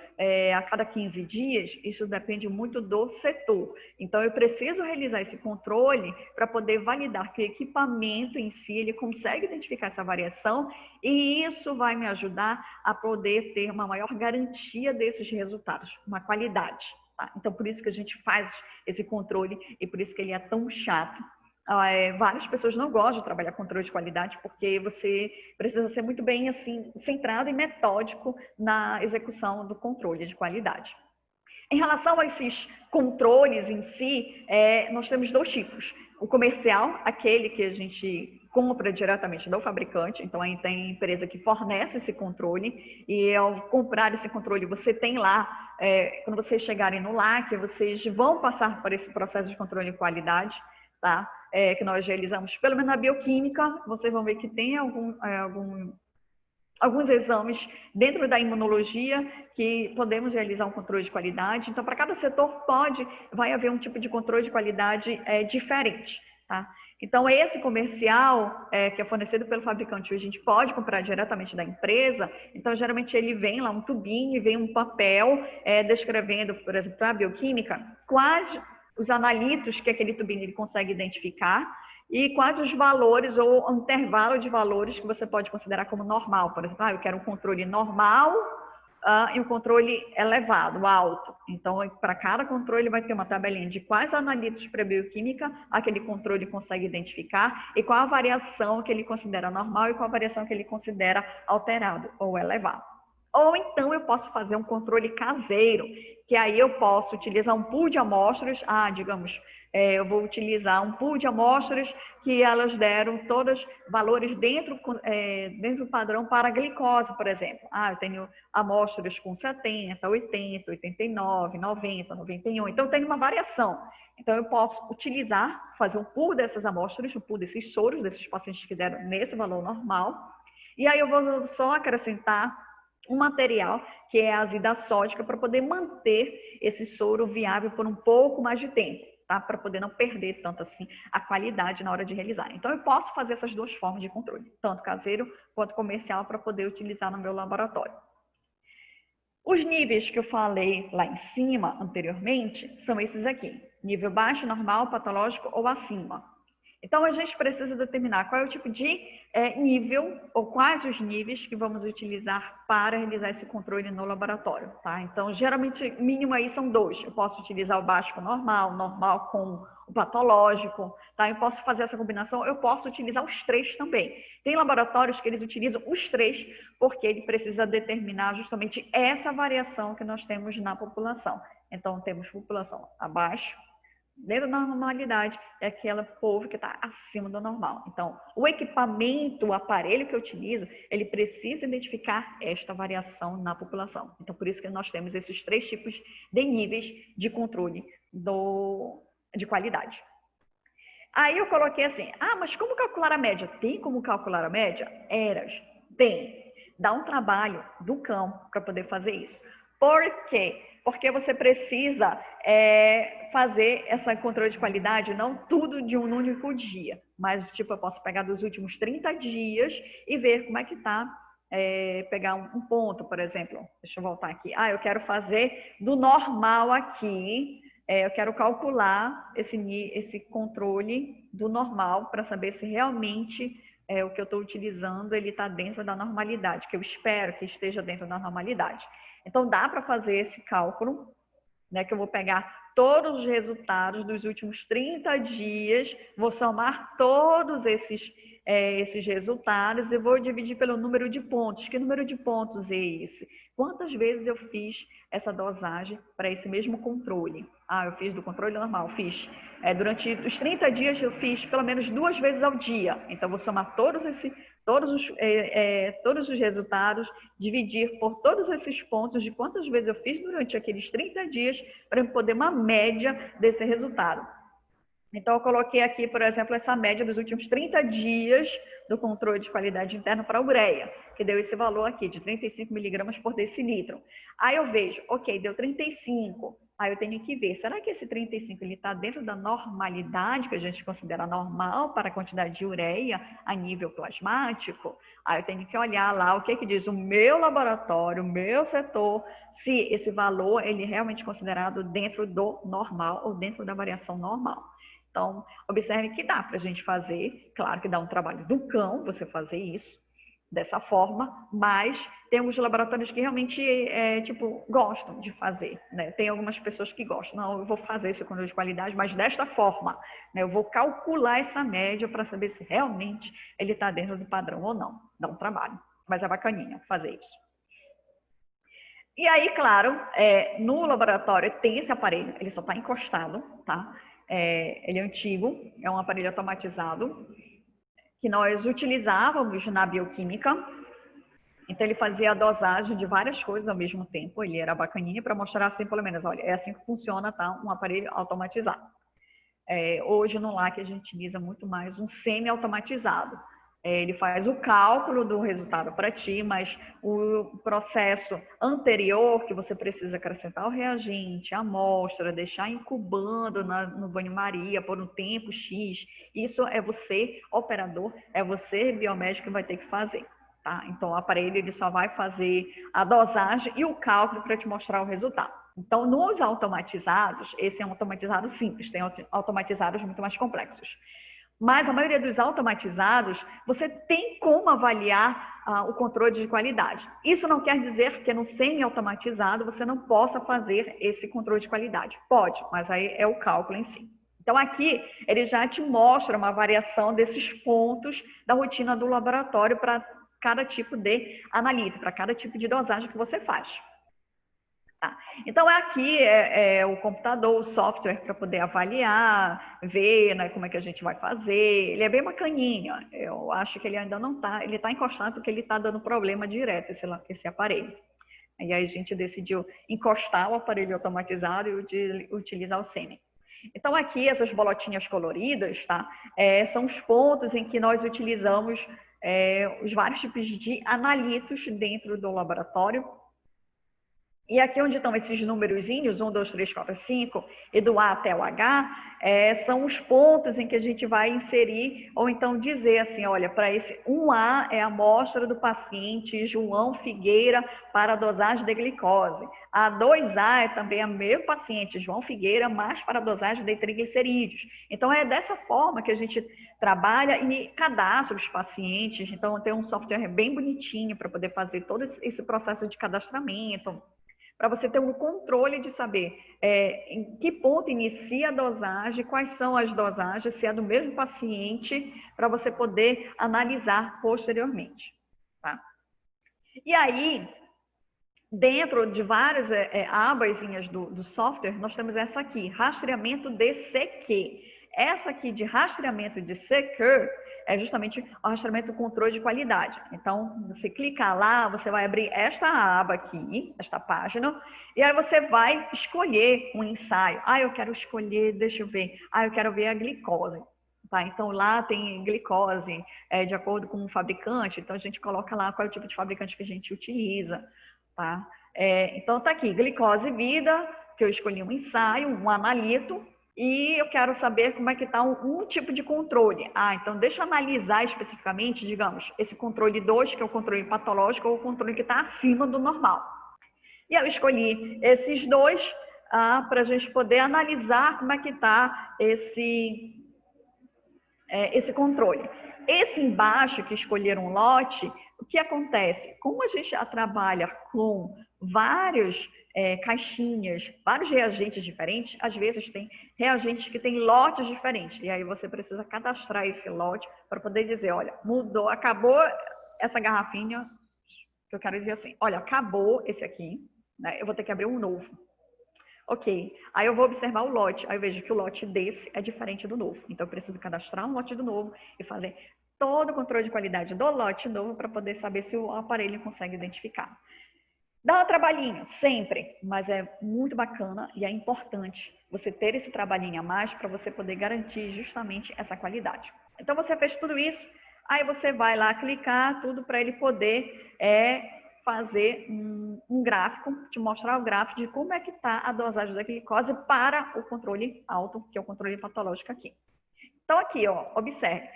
a cada 15 dias. Isso depende muito do setor. Então, eu preciso realizar esse controle para poder validar que o equipamento em si, ele consegue identificar essa variação e isso vai me ajudar a poder ter uma maior garantia desses resultados, uma qualidade. Tá? Então, por isso que a gente faz esse controle e por isso que ele é tão chato. Várias pessoas não gostam de trabalhar com controle de qualidade porque você precisa ser muito bem assim centrado e metódico na execução do controle de qualidade. Em relação a esses controles em si, nós temos 2 tipos. O comercial, aquele que a gente compra diretamente do fabricante, então aí tem empresa que fornece esse controle e ao comprar esse controle você tem lá, quando vocês chegarem no LAC, vocês vão passar por esse processo de controle de qualidade, tá? Que nós realizamos, pelo menos na bioquímica, vocês vão ver que tem alguns exames dentro da imunologia que podemos realizar um controle de qualidade. Então, para cada setor vai haver um tipo de controle de qualidade diferente, tá? Então, esse comercial que é fornecido pelo fabricante, a gente pode comprar diretamente da empresa. Então, geralmente ele vem lá um tubinho, vem um papel descrevendo, por exemplo, para a bioquímica, quais os analitos que aquele tubinho ele consegue identificar e quais os valores ou o intervalo de valores que você pode considerar como normal. Por exemplo, eu quero um controle normal e um controle elevado, alto. Então, para cada controle vai ter uma tabelinha de quais analitos para bioquímica aquele controle consegue identificar e qual a variação que ele considera normal e qual a variação que ele considera alterado ou elevado. Ou então eu posso fazer um controle caseiro, que aí eu posso utilizar um pool de amostras, digamos, eu vou utilizar um pool de amostras que elas deram todos valores dentro do padrão para a glicose, por exemplo. Eu tenho amostras com 70, 80, 89, 90, 91. Então, eu tenho uma variação. Então, eu posso utilizar, fazer um pool dessas amostras, um pool desses soros, desses pacientes que deram nesse valor normal. E aí eu vou só acrescentar um material que é a azida sódica para poder manter esse soro viável por um pouco mais de tempo. Tá? Para poder não perder tanto assim a qualidade na hora de realizar. Então, eu posso fazer essas 2 formas de controle, tanto caseiro quanto comercial, para poder utilizar no meu laboratório. Os níveis que eu falei lá em cima, anteriormente, são esses aqui. Nível baixo, normal, patológico ou acima. Então, a gente precisa determinar qual é o tipo de nível ou quais os níveis que vamos utilizar para realizar esse controle no laboratório, tá? Então, geralmente, mínimo aí são 2. Eu posso utilizar o baixo com o normal com o patológico, tá? Eu posso fazer essa combinação, eu posso utilizar os 3 também. Tem laboratórios que eles utilizam os 3 porque ele precisa determinar justamente essa variação que nós temos na população. Então, temos população abaixo, dentro da normalidade, é aquela povo que está acima do normal. Então, o equipamento, o aparelho que eu utilizo, ele precisa identificar esta variação na população. Então, por isso que nós temos esses 3 tipos de níveis de controle de qualidade. Aí eu coloquei assim, mas como calcular a média? Tem como calcular a média? Tem. Dá um trabalho do cão para poder fazer isso. Por quê? Porque você precisa fazer esse controle de qualidade, não tudo de um único dia, mas tipo, eu posso pegar dos últimos 30 dias e ver como é que está, pegar um ponto, por exemplo. Deixa eu voltar aqui. Eu quero fazer do normal aqui, eu quero calcular esse controle do normal para saber se realmente o que eu estou utilizando ele está dentro da normalidade, que eu espero que esteja dentro da normalidade. Então, dá para fazer esse cálculo, né, que eu vou pegar todos os resultados dos últimos 30 dias, vou somar todos esses esses resultados e vou dividir pelo número de pontos. Que número de pontos é esse? Quantas vezes eu fiz essa dosagem para esse mesmo controle? Eu fiz do controle normal, fiz. Durante os 30 dias eu fiz pelo menos 2 vezes ao dia. Então, vou somar todos os resultados, dividir por todos esses pontos de quantas vezes eu fiz durante aqueles 30 dias para eu poder uma média desse resultado. Então, eu coloquei aqui, por exemplo, essa média dos últimos 30 dias do controle de qualidade interna para a ureia, que deu esse valor aqui, de 35 miligramas por decilitro. Aí eu vejo, ok, deu 35. Aí eu tenho que ver, será que esse 35 está dentro da normalidade, que a gente considera normal para a quantidade de ureia a nível plasmático? Aí eu tenho que olhar lá o que diz o meu laboratório, o meu setor, se esse valor ele é realmente considerado dentro do normal ou dentro da variação normal. Então, observe que dá para a gente fazer, claro que dá um trabalho do cão você fazer isso dessa forma, mas tem alguns laboratórios que realmente gostam de fazer, né? Tem algumas pessoas que gostam, não, eu vou fazer esse controle de qualidade, mas desta forma, né? Eu vou calcular essa média para saber se realmente ele está dentro do padrão ou não. Dá um trabalho, mas é bacaninha fazer isso. E aí, claro, no laboratório tem esse aparelho, ele só está encostado, tá? Ele é antigo, é um aparelho automatizado que nós utilizávamos na bioquímica. Então, ele fazia a dosagem de várias coisas ao mesmo tempo. Ele era bacaninha para mostrar assim, pelo menos, olha, é assim que funciona, tá? Um aparelho automatizado. Hoje, no LAC, a gente utiliza muito mais um semi-automatizado. Ele faz o cálculo do resultado para ti, mas o processo anterior, que você precisa acrescentar o reagente, a amostra, deixar incubando no banho-maria por um tempo X, isso é você, operador, é você, biomédico, que vai ter que fazer. Tá? Então, o aparelho ele só vai fazer a dosagem e o cálculo para te mostrar o resultado. Então, nos automatizados, esse é um automatizado simples, tem automatizados muito mais complexos. Mas a maioria dos automatizados, você tem como avaliar o controle de qualidade. Isso não quer dizer que no semi-automatizado você não possa fazer esse controle de qualidade. Pode, mas aí é o cálculo em si. Então, aqui, ele já te mostra uma variação desses pontos da rotina do laboratório para cada tipo de analítico, para cada tipo de dosagem que você faz. Tá. Então, aqui é o computador, o software para poder avaliar, ver, né, como é que a gente vai fazer. Ele é bem bacaninha. Eu acho que ele ainda não está, ele está encostado porque ele está dando problema direto, esse aparelho. E aí a gente decidiu encostar o aparelho automatizado e utilizar o semi. Então, aqui, essas bolotinhas coloridas, tá? São os pontos em que nós utilizamos os vários tipos de analitos dentro do laboratório. E aqui onde estão esses númerozinhos, 1, 2, 3, 4, 5, e do A até o H, são os pontos em que a gente vai inserir, ou então dizer assim, olha, para esse 1A é a amostra do paciente João Figueira para a dosagem de glicose. A 2A é também o meu paciente João Figueira, mas para a dosagem de triglicerídeos. Então, é dessa forma que a gente trabalha e cadastra os pacientes. Então, tem um software bem bonitinho para poder fazer todo esse processo de cadastramento, para você ter um controle de saber em que ponto inicia a dosagem, quais são as dosagens, se é do mesmo paciente, para você poder analisar posteriormente. Tá? E aí, dentro de várias abazinhas do software, nós temos essa aqui, rastreamento de CQ. Essa aqui de rastreamento de CQ é justamente o rastreamento do controle de qualidade. Então, você clicar lá, você vai abrir esta aba aqui, esta página, e aí você vai escolher um ensaio. Eu quero escolher, deixa eu ver, eu quero ver a glicose. Tá? Então, lá tem glicose, de acordo com o fabricante, então a gente coloca lá qual é o tipo de fabricante que a gente utiliza. Tá? Então, tá aqui, glicose vida, que eu escolhi um ensaio, um analito, e eu quero saber como é que está um tipo de controle. Então deixa eu analisar especificamente, digamos, esse controle 2, que é o controle patológico, ou o controle que está acima do normal. E eu escolhi esses dois para a gente poder analisar como é que está esse controle. esse embaixo que escolheram um lote, o que acontece? Como a gente já trabalha com várias caixinhas, vários reagentes diferentes, às vezes tem reagentes que têm lotes diferentes. E aí você precisa cadastrar esse lote para poder dizer, olha, mudou, acabou essa garrafinha, que eu quero dizer assim, olha, acabou esse aqui, né? Eu vou ter que abrir um novo. Ok, aí eu vou observar o lote, aí eu vejo que o lote desse é diferente do novo. Então eu preciso cadastrar um lote do novo e fazer todo o controle de qualidade do lote novo para poder saber se o aparelho consegue identificar. Dá um trabalhinho, sempre, mas é muito bacana e é importante você ter esse trabalhinho a mais para você poder garantir justamente essa qualidade. Então você fez tudo isso, aí você vai lá clicar tudo para ele poder fazer um gráfico, te mostrar o gráfico de como é que está a dosagem da glicose para o controle alto, que é o controle patológico aqui. Então aqui, ó, observe.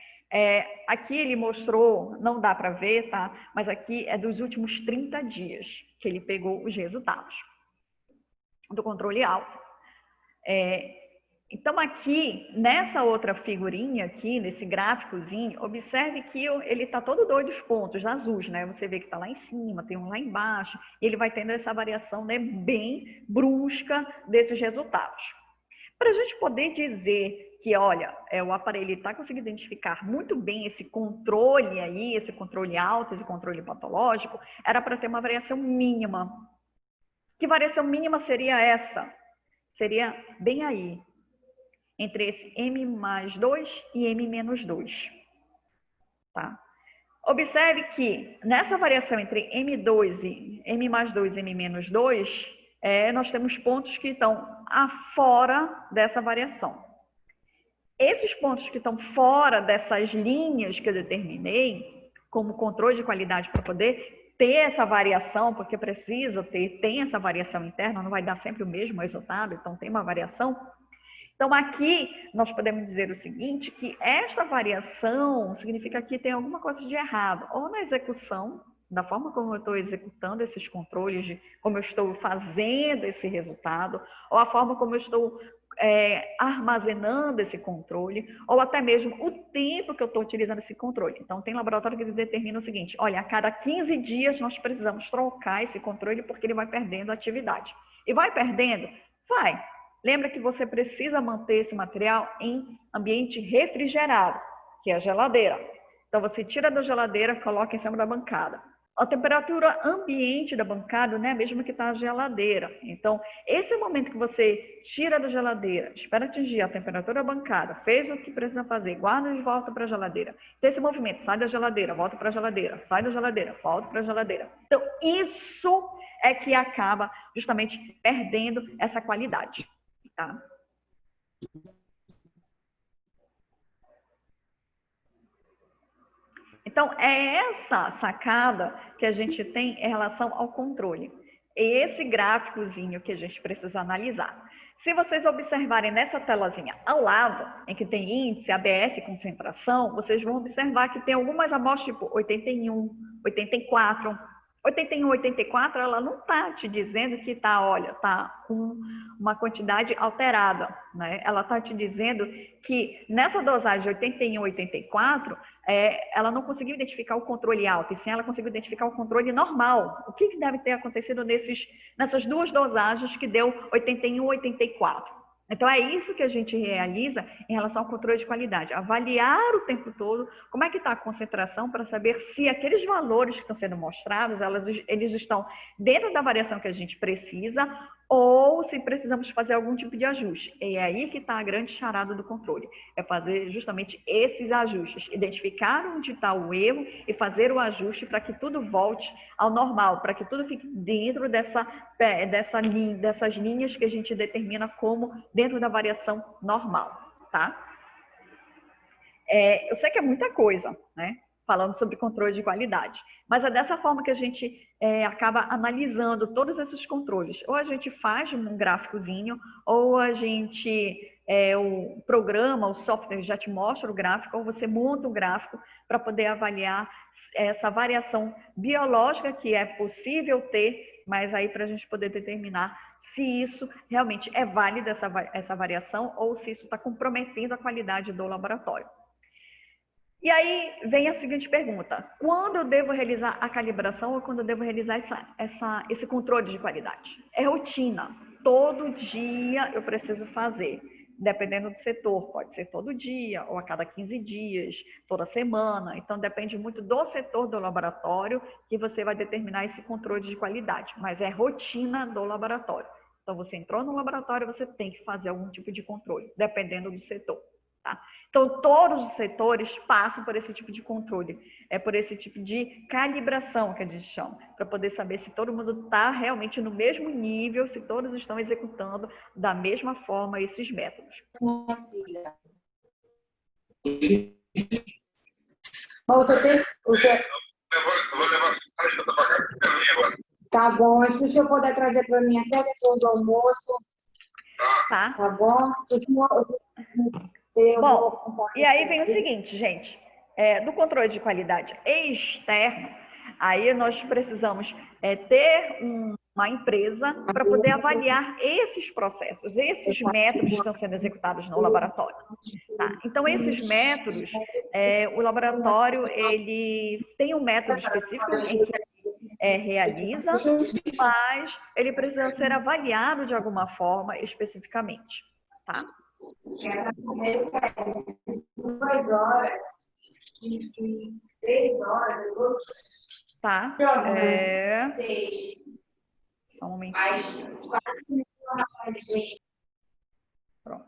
Aqui ele mostrou, não dá para ver, tá? Mas aqui é dos últimos 30 dias que ele pegou os resultados do controle alto. Então aqui, nessa outra figurinha aqui, nesse gráficozinho, observe que ele está todo doido os pontos azuis, né? Você vê que está lá em cima, tem um lá embaixo, e ele vai tendo essa variação, né, bem brusca desses resultados. Para a gente poder dizer que, olha, o aparelho está conseguindo identificar muito bem esse controle aí, esse controle alto, esse controle patológico, era para ter uma variação mínima. Que variação mínima seria essa? Seria bem aí, entre esse M+2 e M-2. Tá? Observe que nessa variação entre M2 e M+2 e M-2, nós temos pontos que estão fora dessa variação. Esses pontos que estão fora dessas linhas que eu determinei, como controle de qualidade para poder ter essa variação, porque precisa ter, tem essa variação interna, não vai dar sempre o mesmo resultado, então tem uma variação. Então aqui nós podemos dizer o seguinte, que esta variação significa que tem alguma coisa de errado, ou na execução, da forma como eu estou executando esses controles, de como eu estou fazendo esse resultado, ou a forma como eu estou armazenando esse controle, ou até mesmo o tempo que eu estou utilizando esse controle. Então, tem laboratório que determina o seguinte, olha, a cada 15 dias nós precisamos trocar esse controle porque ele vai perdendo atividade. E vai perdendo? Vai. Lembra que você precisa manter esse material em ambiente refrigerado, que é a geladeira. Então, você tira da geladeira, coloca em cima da bancada. A temperatura ambiente da bancada não é a mesma que está a geladeira. Então, esse é o momento que você tira da geladeira, espera atingir a temperatura da bancada, fez o que precisa fazer, guarda e volta para a geladeira. Então, esse movimento, sai da geladeira, volta para a geladeira, sai da geladeira, volta para a geladeira. Então, isso é que acaba justamente perdendo essa qualidade. Tá? Então, é essa sacada que a gente tem em relação ao controle. É esse gráficozinho que a gente precisa analisar. Se vocês observarem nessa telazinha ao lado, em que tem índice, ABS, concentração, vocês vão observar que tem algumas amostras tipo 81, 84, 81, 84, ela não está te dizendo que está, olha, está com uma quantidade alterada, né? Ela está te dizendo que nessa dosagem 81, 84, ela não conseguiu identificar o controle alto, e sim ela conseguiu identificar o controle normal. O que deve ter acontecido nessas duas dosagens que deu 81, 84? Então, é isso que a gente realiza em relação ao controle de qualidade. Avaliar o tempo todo como é que está a concentração para saber se aqueles valores que estão sendo mostrados, eles estão dentro da variação que a gente precisa ou se precisamos fazer algum tipo de ajuste. E é aí que está a grande charada do controle. É fazer justamente esses ajustes, identificar onde está o erro e fazer o ajuste para que tudo volte ao normal, para que tudo fique dentro dessas linhas que a gente determina como dentro da variação normal, tá? Eu sei que é muita coisa, né? Falando sobre controle de qualidade. Mas é dessa forma que a gente acaba analisando todos esses controles. Ou a gente faz um gráficozinho, ou a gente, o programa, o software já te mostra o gráfico, ou você monta o gráfico para poder avaliar essa variação biológica que é possível ter, mas aí para a gente poder determinar se isso realmente é válida, essa variação, ou se isso está comprometendo a qualidade do laboratório. E aí vem a seguinte pergunta: quando eu devo realizar a calibração ou quando eu devo realizar esse controle de qualidade? É rotina. Todo dia eu preciso fazer. Dependendo do setor, pode ser todo dia, ou a cada 15 dias, toda semana. Então, depende muito do setor do laboratório que você vai determinar esse controle de qualidade. Mas é rotina do laboratório. Então, você entrou no laboratório, você tem que fazer algum tipo de controle, dependendo do setor. Tá? Então, todos os setores passam por esse tipo de controle, por esse tipo de calibração que a gente chama, para poder saber se todo mundo está realmente no mesmo nível, se todos estão executando da mesma forma esses métodos. Minha filha. Você tem. Vou levar tá bom, se o senhor puder trazer para mim até depois do almoço. Tá. Tá bom? Bom, e aí vem o seguinte, gente, do controle de qualidade externo, aí nós precisamos ter uma empresa para poder avaliar esses processos, esses métodos que estão sendo executados no laboratório. Tá? Então, esses métodos, o laboratório ele tem um método específico em que realiza, mas ele precisa ser avaliado de alguma forma especificamente. Tá? 2 horas, 3 horas, tá? 6. Só um momento. Pronto.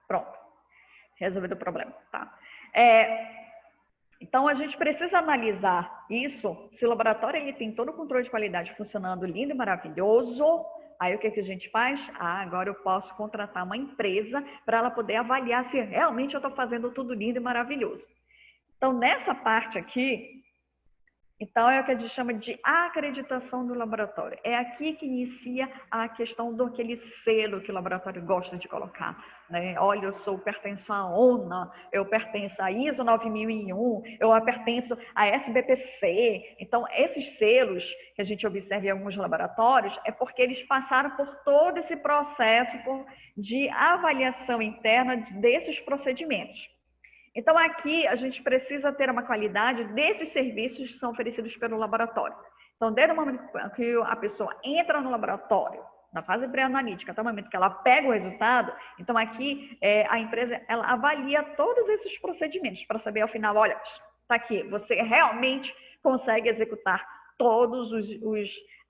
Pronto. Resolvido o problema, tá? Então, a gente precisa analisar isso, se o laboratório ele tem todo o controle de qualidade funcionando lindo e maravilhoso, aí o que a gente faz? Agora eu posso contratar uma empresa para ela poder avaliar se realmente eu estou fazendo tudo lindo e maravilhoso. Então, nessa parte aqui, então é o que a gente chama de acreditação do laboratório. É aqui que inicia a questão daquele selo que o laboratório gosta de colocar. Né? Olha, eu pertenço à ONA, eu pertenço à ISO 9001, eu pertenço à SBPC. Então, esses selos que a gente observa em alguns laboratórios é porque eles passaram por todo esse processo de avaliação interna desses procedimentos. Então, aqui a gente precisa ter uma qualidade desses serviços que são oferecidos pelo laboratório. Então, desde o momento que a pessoa entra no laboratório, na fase pré-analítica, até o momento que ela pega o resultado, então aqui a empresa ela avalia todos esses procedimentos para saber ao final, olha, está aqui, você realmente consegue executar todos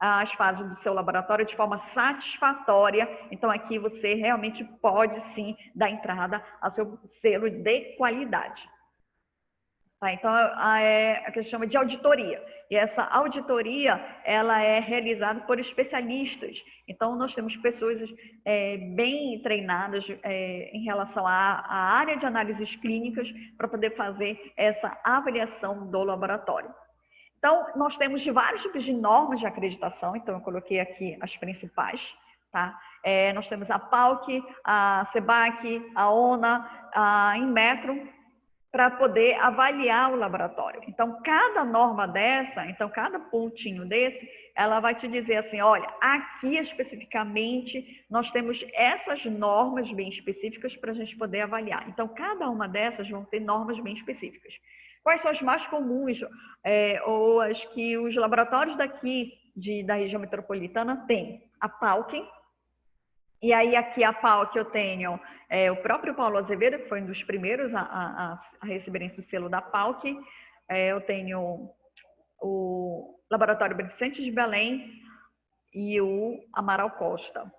as fases do seu laboratório de forma satisfatória. Então, aqui você realmente pode, sim, dar entrada ao seu selo de qualidade. Tá? Então, é a que a gente chama de auditoria. E essa auditoria, ela é realizada por especialistas. Então, nós temos pessoas bem treinadas em relação à área de análises clínicas para poder fazer essa avaliação do laboratório. Então, nós temos vários tipos de normas de acreditação, então eu coloquei aqui as principais, tá? Nós temos a PALC, a CEBAC, a ONA, a Inmetro, para poder avaliar o laboratório. Então, cada norma dessa, então cada pontinho desse, ela vai te dizer assim, olha, aqui especificamente nós temos essas normas bem específicas para a gente poder avaliar. Então, cada uma dessas vão ter normas bem específicas. Quais são as mais comuns, ou as que os laboratórios daqui da região metropolitana têm? A PALC. E aí aqui a PALC eu tenho o próprio Paulo Azevedo, que foi um dos primeiros a receber esse selo da PALC. Eu tenho o Laboratório Beneficente de Belém e o Amaral Costa.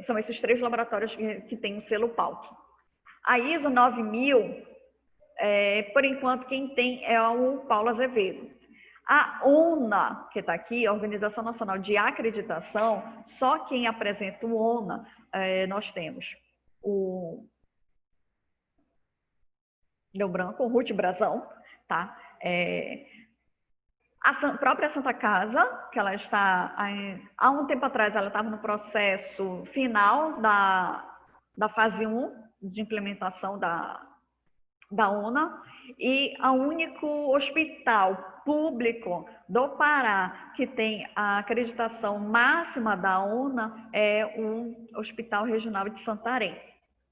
São esses 3 laboratórios que têm o selo PALC. A ISO 9000, por enquanto, quem tem é o Paulo Azevedo. A ONA, que está aqui, a Organização Nacional de Acreditação, só quem apresenta o ONA, nós temos o... Deu branco, o Ruth Brazão, tá? A própria Santa Casa, que ela está... Há um tempo atrás, ela estava no processo final da fase 1 de implementação da ONA, e o único hospital público do Pará que tem a acreditação máxima da ONA é o Hospital Regional de Santarém.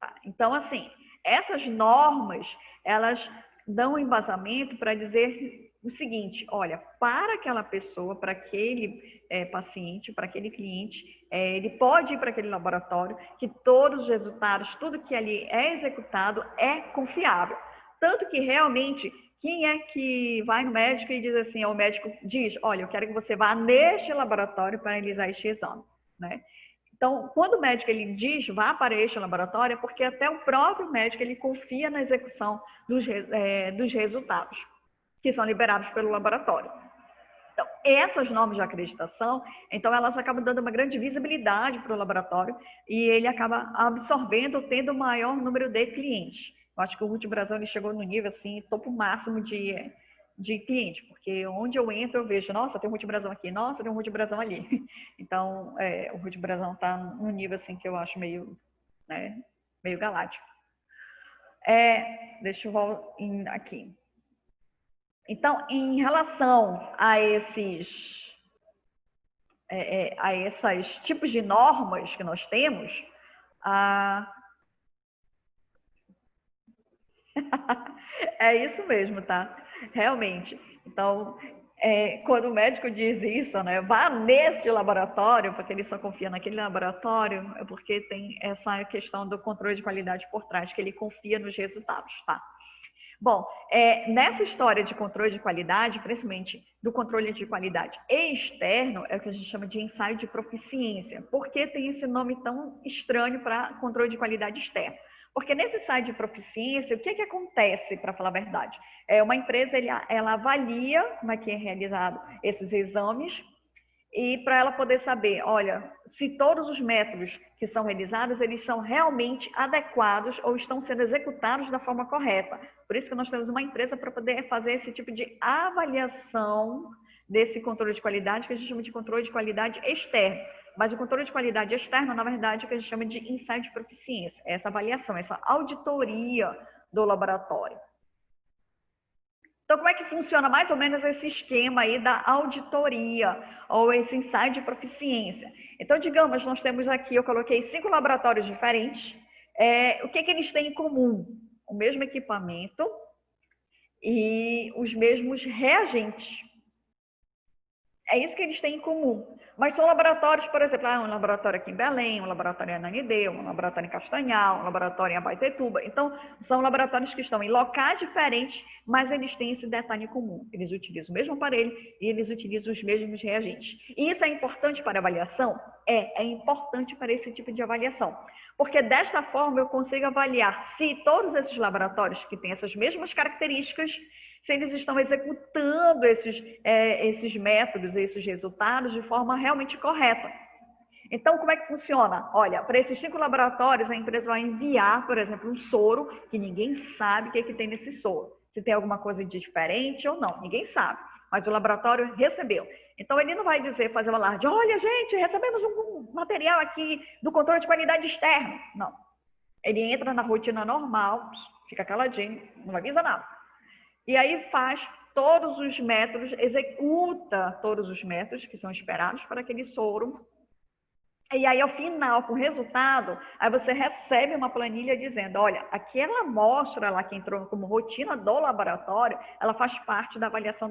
Tá? Então, assim, essas normas, elas dão um embasamento para dizer o seguinte: olha, para aquela pessoa, para aquele paciente, para aquele cliente, ele pode ir para aquele laboratório, que todos os resultados, tudo que ali é executado é confiável. Tanto que realmente, quem é que vai no médico e diz assim, o médico diz, olha, eu quero que você vá neste laboratório para realizar este exame, né? Então, quando o médico ele diz vá para este laboratório, é porque até o próprio médico ele confia na execução dos resultados que são liberados pelo laboratório. Então, essas normas de acreditação, então elas acabam dando uma grande visibilidade para o laboratório e ele acaba absorvendo, tendo o maior número de clientes. Eu acho que o Ruth Brasão ele chegou no nível assim, topo máximo de cliente, porque onde eu entro eu vejo, nossa, tem um Ruth Brasão aqui, nossa, tem um Ruth Brasão ali. Então, o Ruth Brasão está num nível assim que eu acho meio, né, meio galáctico. Deixa eu voltar aqui. Então, em relação a esses tipos de normas que nós temos, é isso mesmo, tá? Realmente. Então, quando o médico diz isso, né, vá nesse laboratório, porque ele só confia naquele laboratório, é porque tem essa questão do controle de qualidade por trás, que ele confia nos resultados, tá? Bom, nessa história de controle de qualidade, principalmente do controle de qualidade externo, é o que a gente chama de ensaio de proficiência. Por que tem esse nome tão estranho para controle de qualidade externo? Porque nesse ensaio de proficiência, o que acontece, para falar a verdade? Uma empresa ela avalia como é que é realizado esses exames, e para ela poder saber, olha, se todos os métodos que são realizados, eles são realmente adequados ou estão sendo executados da forma correta. Por isso que nós temos uma empresa para poder fazer esse tipo de avaliação desse controle de qualidade, que a gente chama de controle de qualidade externo. Mas o controle de qualidade externo, na verdade, é o que a gente chama de ensaio de proficiência, essa avaliação, essa auditoria do laboratório. Então, como é que funciona mais ou menos esse esquema aí da auditoria ou esse ensaio de proficiência? Então, digamos, nós temos aqui, eu coloquei 5 laboratórios diferentes. O que eles têm em comum? O mesmo equipamento e os mesmos reagentes. É isso que eles têm em comum. Mas são laboratórios, por exemplo, um laboratório aqui em Belém, um laboratório em Ananindeua, um laboratório em Castanhal, um laboratório em Abaetetuba. Então, são laboratórios que estão em locais diferentes, mas eles têm esse detalhe em comum. Eles utilizam o mesmo aparelho e eles utilizam os mesmos reagentes. E isso é importante para a avaliação? É importante para esse tipo de avaliação. Porque desta forma eu consigo avaliar se todos esses laboratórios que têm essas mesmas características, se eles estão executando esses métodos, esses resultados de forma realmente correta. Então, como é que funciona? Olha, para esses 5 laboratórios, a empresa vai enviar, por exemplo, um soro que ninguém sabe o que tem nesse soro. Se tem alguma coisa de diferente ou não, ninguém sabe. Mas o laboratório recebeu. Então, ele não vai dizer, fazer um alarde, olha, gente, recebemos um material aqui do controle de qualidade externo. Não. Ele entra na rotina normal, fica caladinho, não avisa nada. E aí faz todos os métodos, executa todos os métodos que são esperados para aquele soro. E aí, ao final, com o resultado, aí você recebe uma planilha dizendo, olha, aquela amostra lá que entrou como rotina do laboratório, ela faz parte da avaliação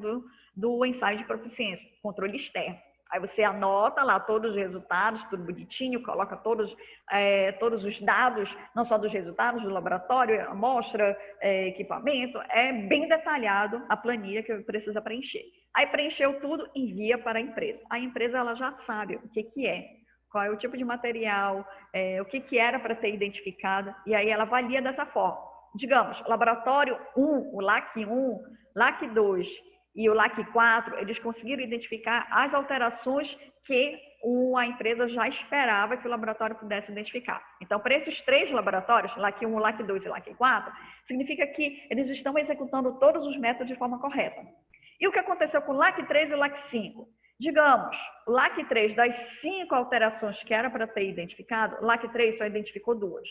do ensaio de proficiência, controle externo. Aí você anota lá todos os resultados, tudo bonitinho, coloca todos os dados, não só dos resultados do laboratório, amostra, equipamento, é bem detalhado a planilha que precisa preencher. Aí preencheu tudo, envia para a empresa. A empresa ela já sabe o que é, qual é o tipo de material, o que era para ter identificado, e aí ela avalia dessa forma. Digamos, laboratório 1, o LAC 1, LAC 2 e o LAC 4, eles conseguiram identificar as alterações que a empresa já esperava que o laboratório pudesse identificar. Então, para esses 3 laboratórios, LAC 1, LAC 2 e LAC 4, significa que eles estão executando todos os métodos de forma correta. E o que aconteceu com o LAC 3 e o LAC 5? Digamos, o LAC 3, das 5 alterações que era para ter identificado, o LAC 3 só identificou 2.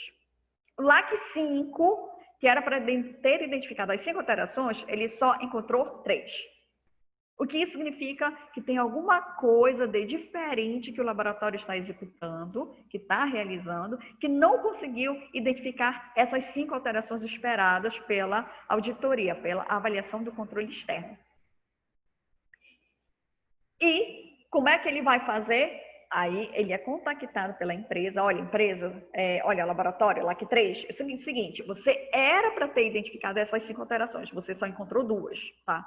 O LAC 5, que era para ter identificado as 5 alterações, ele só encontrou 3. O que isso significa? Que tem alguma coisa de diferente que o laboratório está executando, que está realizando, que não conseguiu identificar essas 5 alterações esperadas pela auditoria, pela avaliação do controle externo. E como é que ele vai fazer? Aí ele é contactado pela empresa. Olha, empresa, olha, laboratório, LAC 3, é o seguinte, você era para ter identificado essas 5 alterações, você só encontrou 2, tá?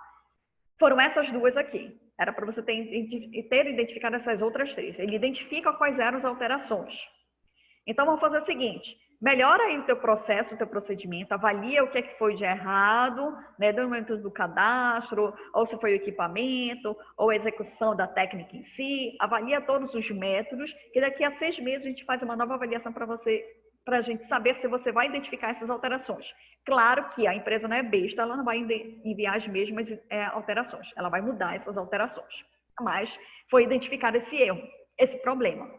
Foram essas 2 aqui. Era para você ter identificado essas outras 3. Ele identifica quais eram as alterações. Então, vamos fazer o seguinte, melhora aí o teu processo, o teu procedimento, avalia o que é que foi de errado, né, do momento do cadastro, ou se foi o equipamento, ou a execução da técnica em si, avalia todos os métodos, que daqui a 6 meses a gente faz uma nova avaliação para você, para a gente saber se você vai identificar essas alterações. Claro que a empresa não é besta, ela não vai enviar as mesmas alterações, ela vai mudar essas alterações. Mas foi identificado esse erro, esse problema.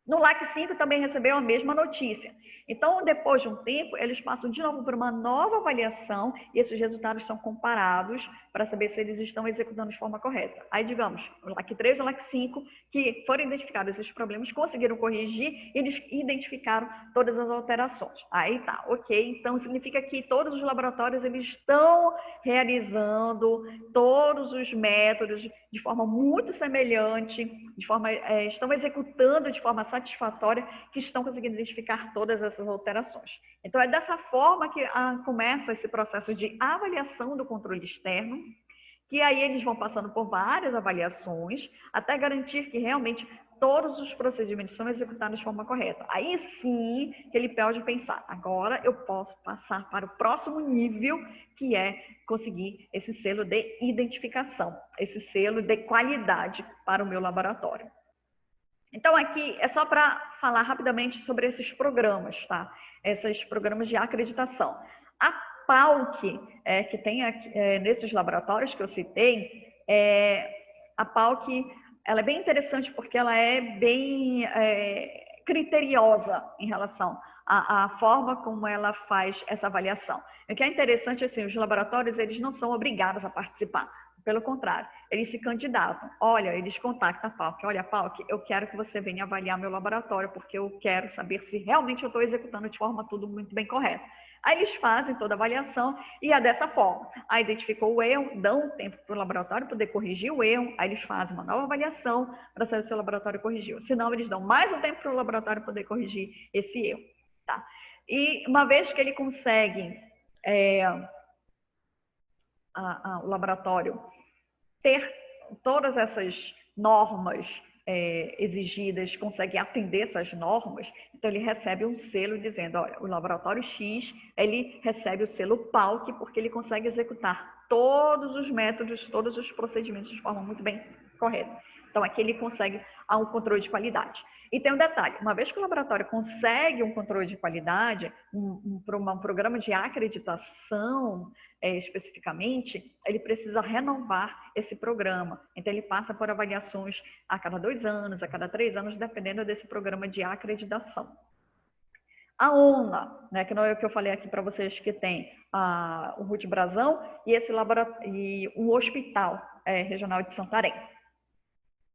No LAC 5 também recebeu a mesma notícia. Então, depois de um tempo, eles passam de novo por uma nova avaliação e esses resultados são comparados para saber se eles estão executando de forma correta. Aí, digamos, o LAC 3 e o LAC 5, que foram identificados esses problemas, conseguiram corrigir, eles identificaram todas as alterações. Aí tá, ok. Então, significa que todos os laboratórios eles estão realizando todos os métodos de forma muito semelhante, estão executando de forma satisfatória, que estão conseguindo identificar todas essas alterações. Então, é dessa forma que começa esse processo de avaliação do controle externo, que aí eles vão passando por várias avaliações, até garantir que realmente todos os procedimentos são executados de forma correta. Aí sim que ele pode pensar, agora eu posso passar para o próximo nível, que é conseguir esse selo de identificação, esse selo de qualidade para o meu laboratório. Então, aqui é só para falar rapidamente sobre esses programas, tá? Esses programas de acreditação. A PALC, que tem aqui, nesses laboratórios que eu citei, a PALC, ela é bem interessante porque ela é bem criteriosa em relação à forma como ela faz essa avaliação. O que é interessante, assim, os laboratórios, eles não são obrigados a participar. Pelo contrário, eles se candidatam. Olha, eles contactam a PALC. Olha, PALC, eu quero que você venha avaliar meu laboratório, porque eu quero saber se realmente eu estou executando de forma tudo muito bem correta. Aí eles fazem toda a avaliação e é dessa forma. Aí identificou o erro, dão um tempo para o laboratório poder corrigir o erro, aí eles fazem uma nova avaliação para saber se o laboratório corrigiu. Senão, eles dão mais um tempo para o laboratório poder corrigir esse erro. Tá? E uma vez que ele consegue, o laboratório ter todas essas normas exigidas, consegue atender essas normas, então ele recebe um selo dizendo, olha, o laboratório X, ele recebe o selo PALC porque ele consegue executar todos os métodos, todos os procedimentos de forma muito bem correta. Então, aqui ele consegue um controle de qualidade. E tem um detalhe, uma vez que o laboratório consegue um controle de qualidade, um programa de acreditação especificamente, ele precisa renovar esse programa. Então, ele passa por avaliações a cada 2 anos, a cada 3 anos, dependendo desse programa de acreditação. A ONA, né, que não é o que eu falei aqui para vocês, que tem o RUT Brasão e esse laboratório e o Hospital Regional de Santarém.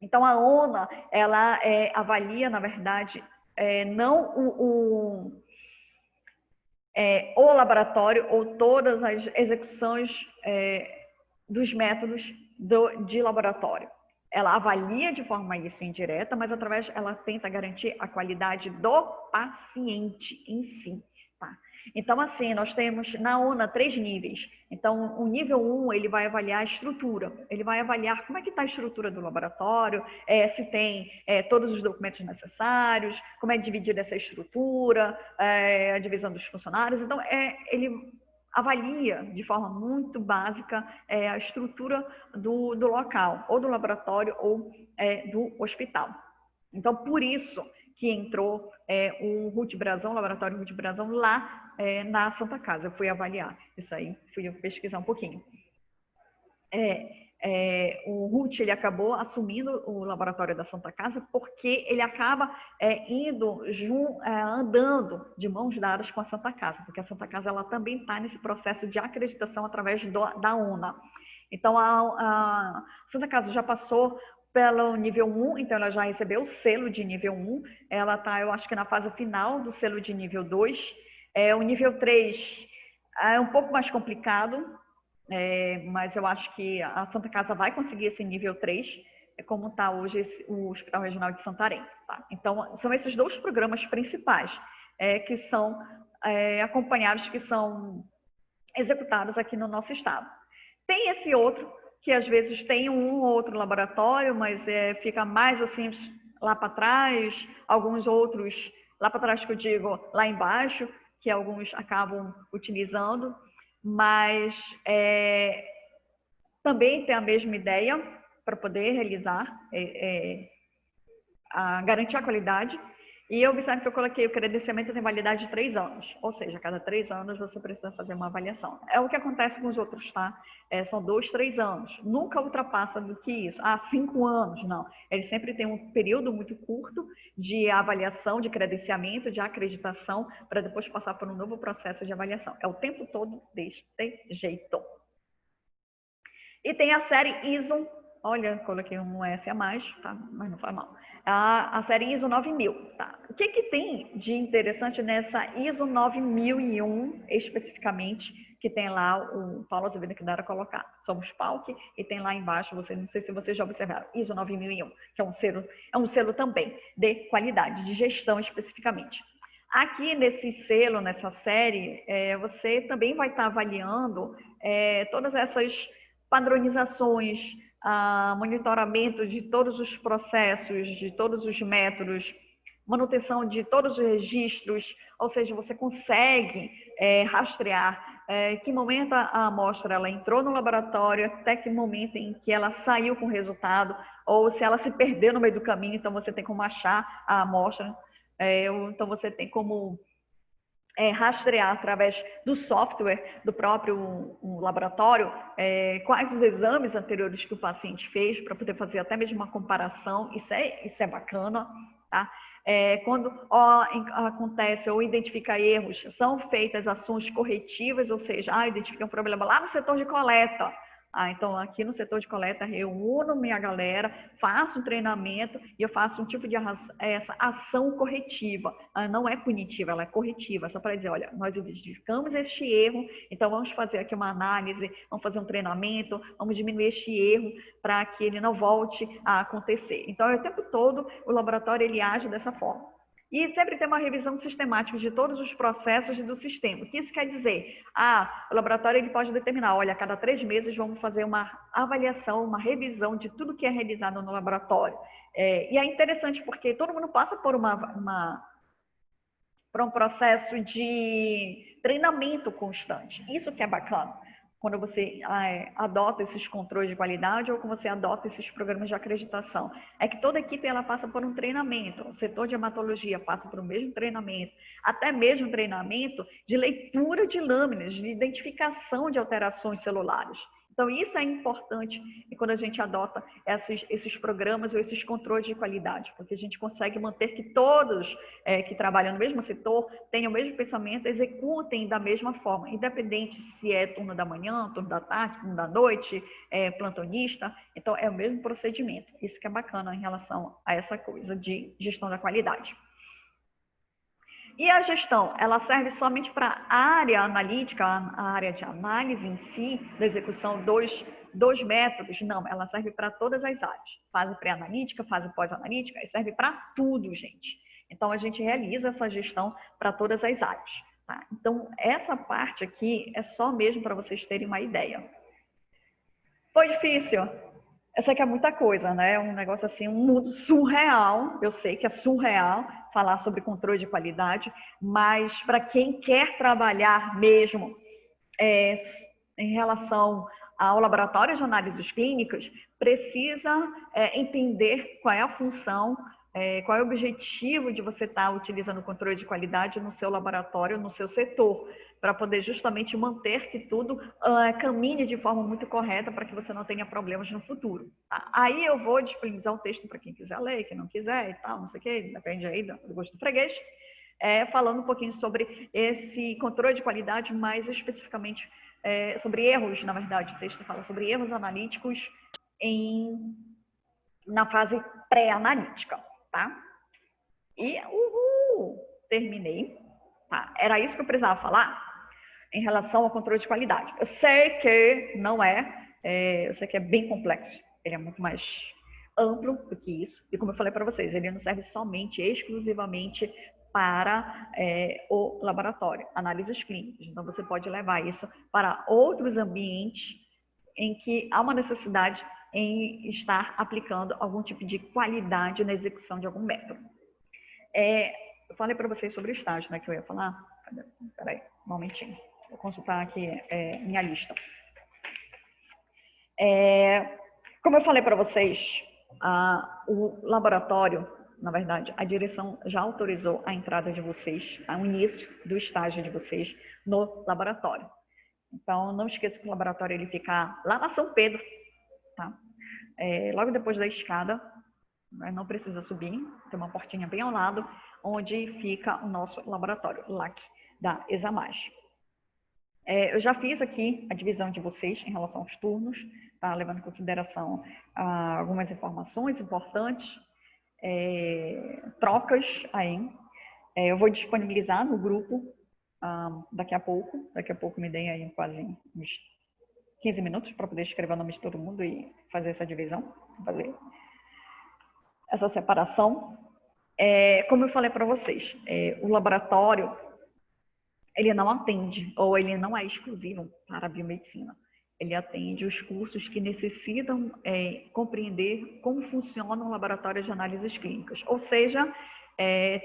Então, a ONA, ela avalia, na verdade, não o laboratório ou todas as execuções dos métodos de laboratório. Ela avalia de forma indireta, mas ela tenta garantir a qualidade do paciente em si. Tá? Então, assim, nós temos na ONA 3 níveis. Então, o nível 1, ele vai avaliar a estrutura. Ele vai avaliar como é que está a estrutura do laboratório, se tem todos os documentos necessários, como é dividida essa estrutura, a divisão dos funcionários. Então, ele avalia de forma muito básica a estrutura do local, ou do laboratório, ou do hospital. Então, por isso que entrou o RUT Brasão, o laboratório RUT Brasão, lá na Santa Casa. Eu fui avaliar isso aí, fui pesquisar um pouquinho. O RUT, ele acabou assumindo o laboratório da Santa Casa porque ele acaba andando de mãos dadas com a Santa Casa, porque a Santa Casa ela também está nesse processo de acreditação através da ONA. Então, a Santa Casa já passou pelo nível 1, então ela já recebeu o selo de nível 1, ela está, eu acho que na fase final do selo de nível 2. O nível 3 é um pouco mais complicado, mas eu acho que a Santa Casa vai conseguir esse nível 3, como está hoje o Hospital Regional de Santarém. Tá? Então, são esses 2 programas principais que são acompanhados, que são executados aqui no nosso estado. Tem esse outro, que às vezes tem um ou outro laboratório, mas fica mais assim lá para trás, alguns outros lá para trás, que eu digo lá embaixo, que alguns acabam utilizando, mas também tem a mesma ideia para poder realizar, garantir a qualidade. E observe que eu coloquei o credenciamento tem validade de 3 anos, ou seja, a cada 3 anos você precisa fazer uma avaliação. É o que acontece com os outros, tá? São 2, 3 anos, nunca ultrapassa do que isso. 5 anos, não. Ele sempre tem um período muito curto de avaliação, de credenciamento, de acreditação, para depois passar por um novo processo de avaliação. É o tempo todo deste jeito. E tem a série ISO, olha, coloquei um S a mais, tá? Mas não faz mal. A série ISO 9000, tá? O que tem de interessante nessa ISO 9001, especificamente, que tem lá o Paulo Azevedo que dá a colocar. Somos PALC, e tem lá embaixo, não sei se vocês já observaram, ISO 9001, que é um selo também de qualidade, de gestão especificamente. Aqui nesse selo, nessa série, você também vai estar avaliando todas essas padronizações, monitoramento de todos os processos, de todos os métodos, manutenção de todos os registros, ou seja, você consegue rastrear que momento a amostra ela entrou no laboratório, até que momento em que ela saiu com o resultado, ou se ela se perdeu no meio do caminho, então você tem como achar a amostra, então você tem como rastrear através do software do próprio laboratório quais os exames anteriores que o paciente fez, para poder fazer até mesmo uma comparação. Isso é bacana, tá? Quando acontece ou identifica erros, são feitas ações corretivas, ou seja, identifica um problema lá no setor de coleta. Então, aqui no setor de coleta, reúno minha galera, faço um treinamento e eu faço um tipo de essa ação corretiva. Não é punitiva, ela é corretiva, só para dizer, olha, nós identificamos este erro, então vamos fazer aqui uma análise, vamos fazer um treinamento, vamos diminuir este erro para que ele não volte a acontecer. Então, o tempo todo, o laboratório ele age dessa forma. E sempre tem uma revisão sistemática de todos os processos do sistema. O que isso quer dizer? O laboratório ele pode determinar, olha, a cada 3 meses vamos fazer uma avaliação, uma revisão de tudo que é realizado no laboratório. E é interessante porque todo mundo passa por um processo de treinamento constante. Isso que é bacana. Quando você adota esses controles de qualidade ou quando você adota esses programas de acreditação. É que toda equipe ela passa por um treinamento, o setor de hematologia passa por um mesmo treinamento, até mesmo treinamento de leitura de lâminas, de identificação de alterações celulares. Então, isso é importante quando a gente adota esses programas ou esses controles de qualidade, porque a gente consegue manter que todos que trabalham no mesmo setor tenham o mesmo pensamento, executem da mesma forma, independente se é turno da manhã, turno da tarde, turno da noite, plantonista. Então, é o mesmo procedimento. Isso que é bacana em relação a essa coisa de gestão da qualidade. E a gestão, ela serve somente para a área analítica, a área de análise em si, da execução dos métodos? Não, ela serve para todas as áreas. Fase pré-analítica, fase pós-analítica, serve para tudo, gente. Então, a gente realiza essa gestão para todas as áreas. Tá? Então, essa parte aqui é só mesmo para vocês terem uma ideia. Foi difícil? Essa aqui é muita coisa, né? Um negócio assim, um mundo surreal. Eu sei que é surreal falar sobre controle de qualidade, mas para quem quer trabalhar mesmo em relação ao laboratório de análises clínicas, precisa entender qual é a função, qual é o objetivo de você estar utilizando o controle de qualidade no seu laboratório, no seu setor, para poder justamente manter que tudo caminhe de forma muito correta para que você não tenha problemas no futuro. Tá? Aí eu vou disponibilizar um texto para quem quiser ler, quem não quiser e tal, não sei o quê, depende aí do gosto do freguês. falando um pouquinho sobre esse controle de qualidade, mais especificamente sobre erros, na verdade. O texto fala sobre erros analíticos na fase pré-analítica, tá? E, terminei. Tá? Era isso que eu precisava falar em relação ao controle de qualidade. Eu sei que não eu sei que é bem complexo, ele é muito mais amplo do que isso, e como eu falei para vocês, ele não serve somente, exclusivamente para o laboratório, análises clínicas, então você pode levar isso para outros ambientes em que há uma necessidade em estar aplicando algum tipo de qualidade na execução de algum método. Eu falei para vocês sobre o estágio, né, que eu ia falar. Peraí, um momentinho. Vou consultar aqui minha lista. Como eu falei para vocês, o laboratório, na verdade, a direção já autorizou a entrada de vocês, o início do estágio de vocês no laboratório. Então, não esqueça que o laboratório ele fica lá na São Pedro, tá? Logo depois da escada, não precisa subir, tem uma portinha bem ao lado, onde fica o nosso laboratório, LAC, da Examage. Eu já fiz aqui a divisão de vocês em relação aos turnos, tá? Levando em consideração algumas informações importantes, trocas aí. Eu vou disponibilizar no grupo daqui a pouco me deem aí quase uns 15 minutos para poder escrever o nome de todo mundo e fazer essa divisão, fazer essa separação. Como eu falei para vocês, o laboratório ele não atende, ou ele não é exclusivo para a biomedicina. Ele atende os cursos que necessitam compreender como funciona um laboratório de análises clínicas. Ou seja,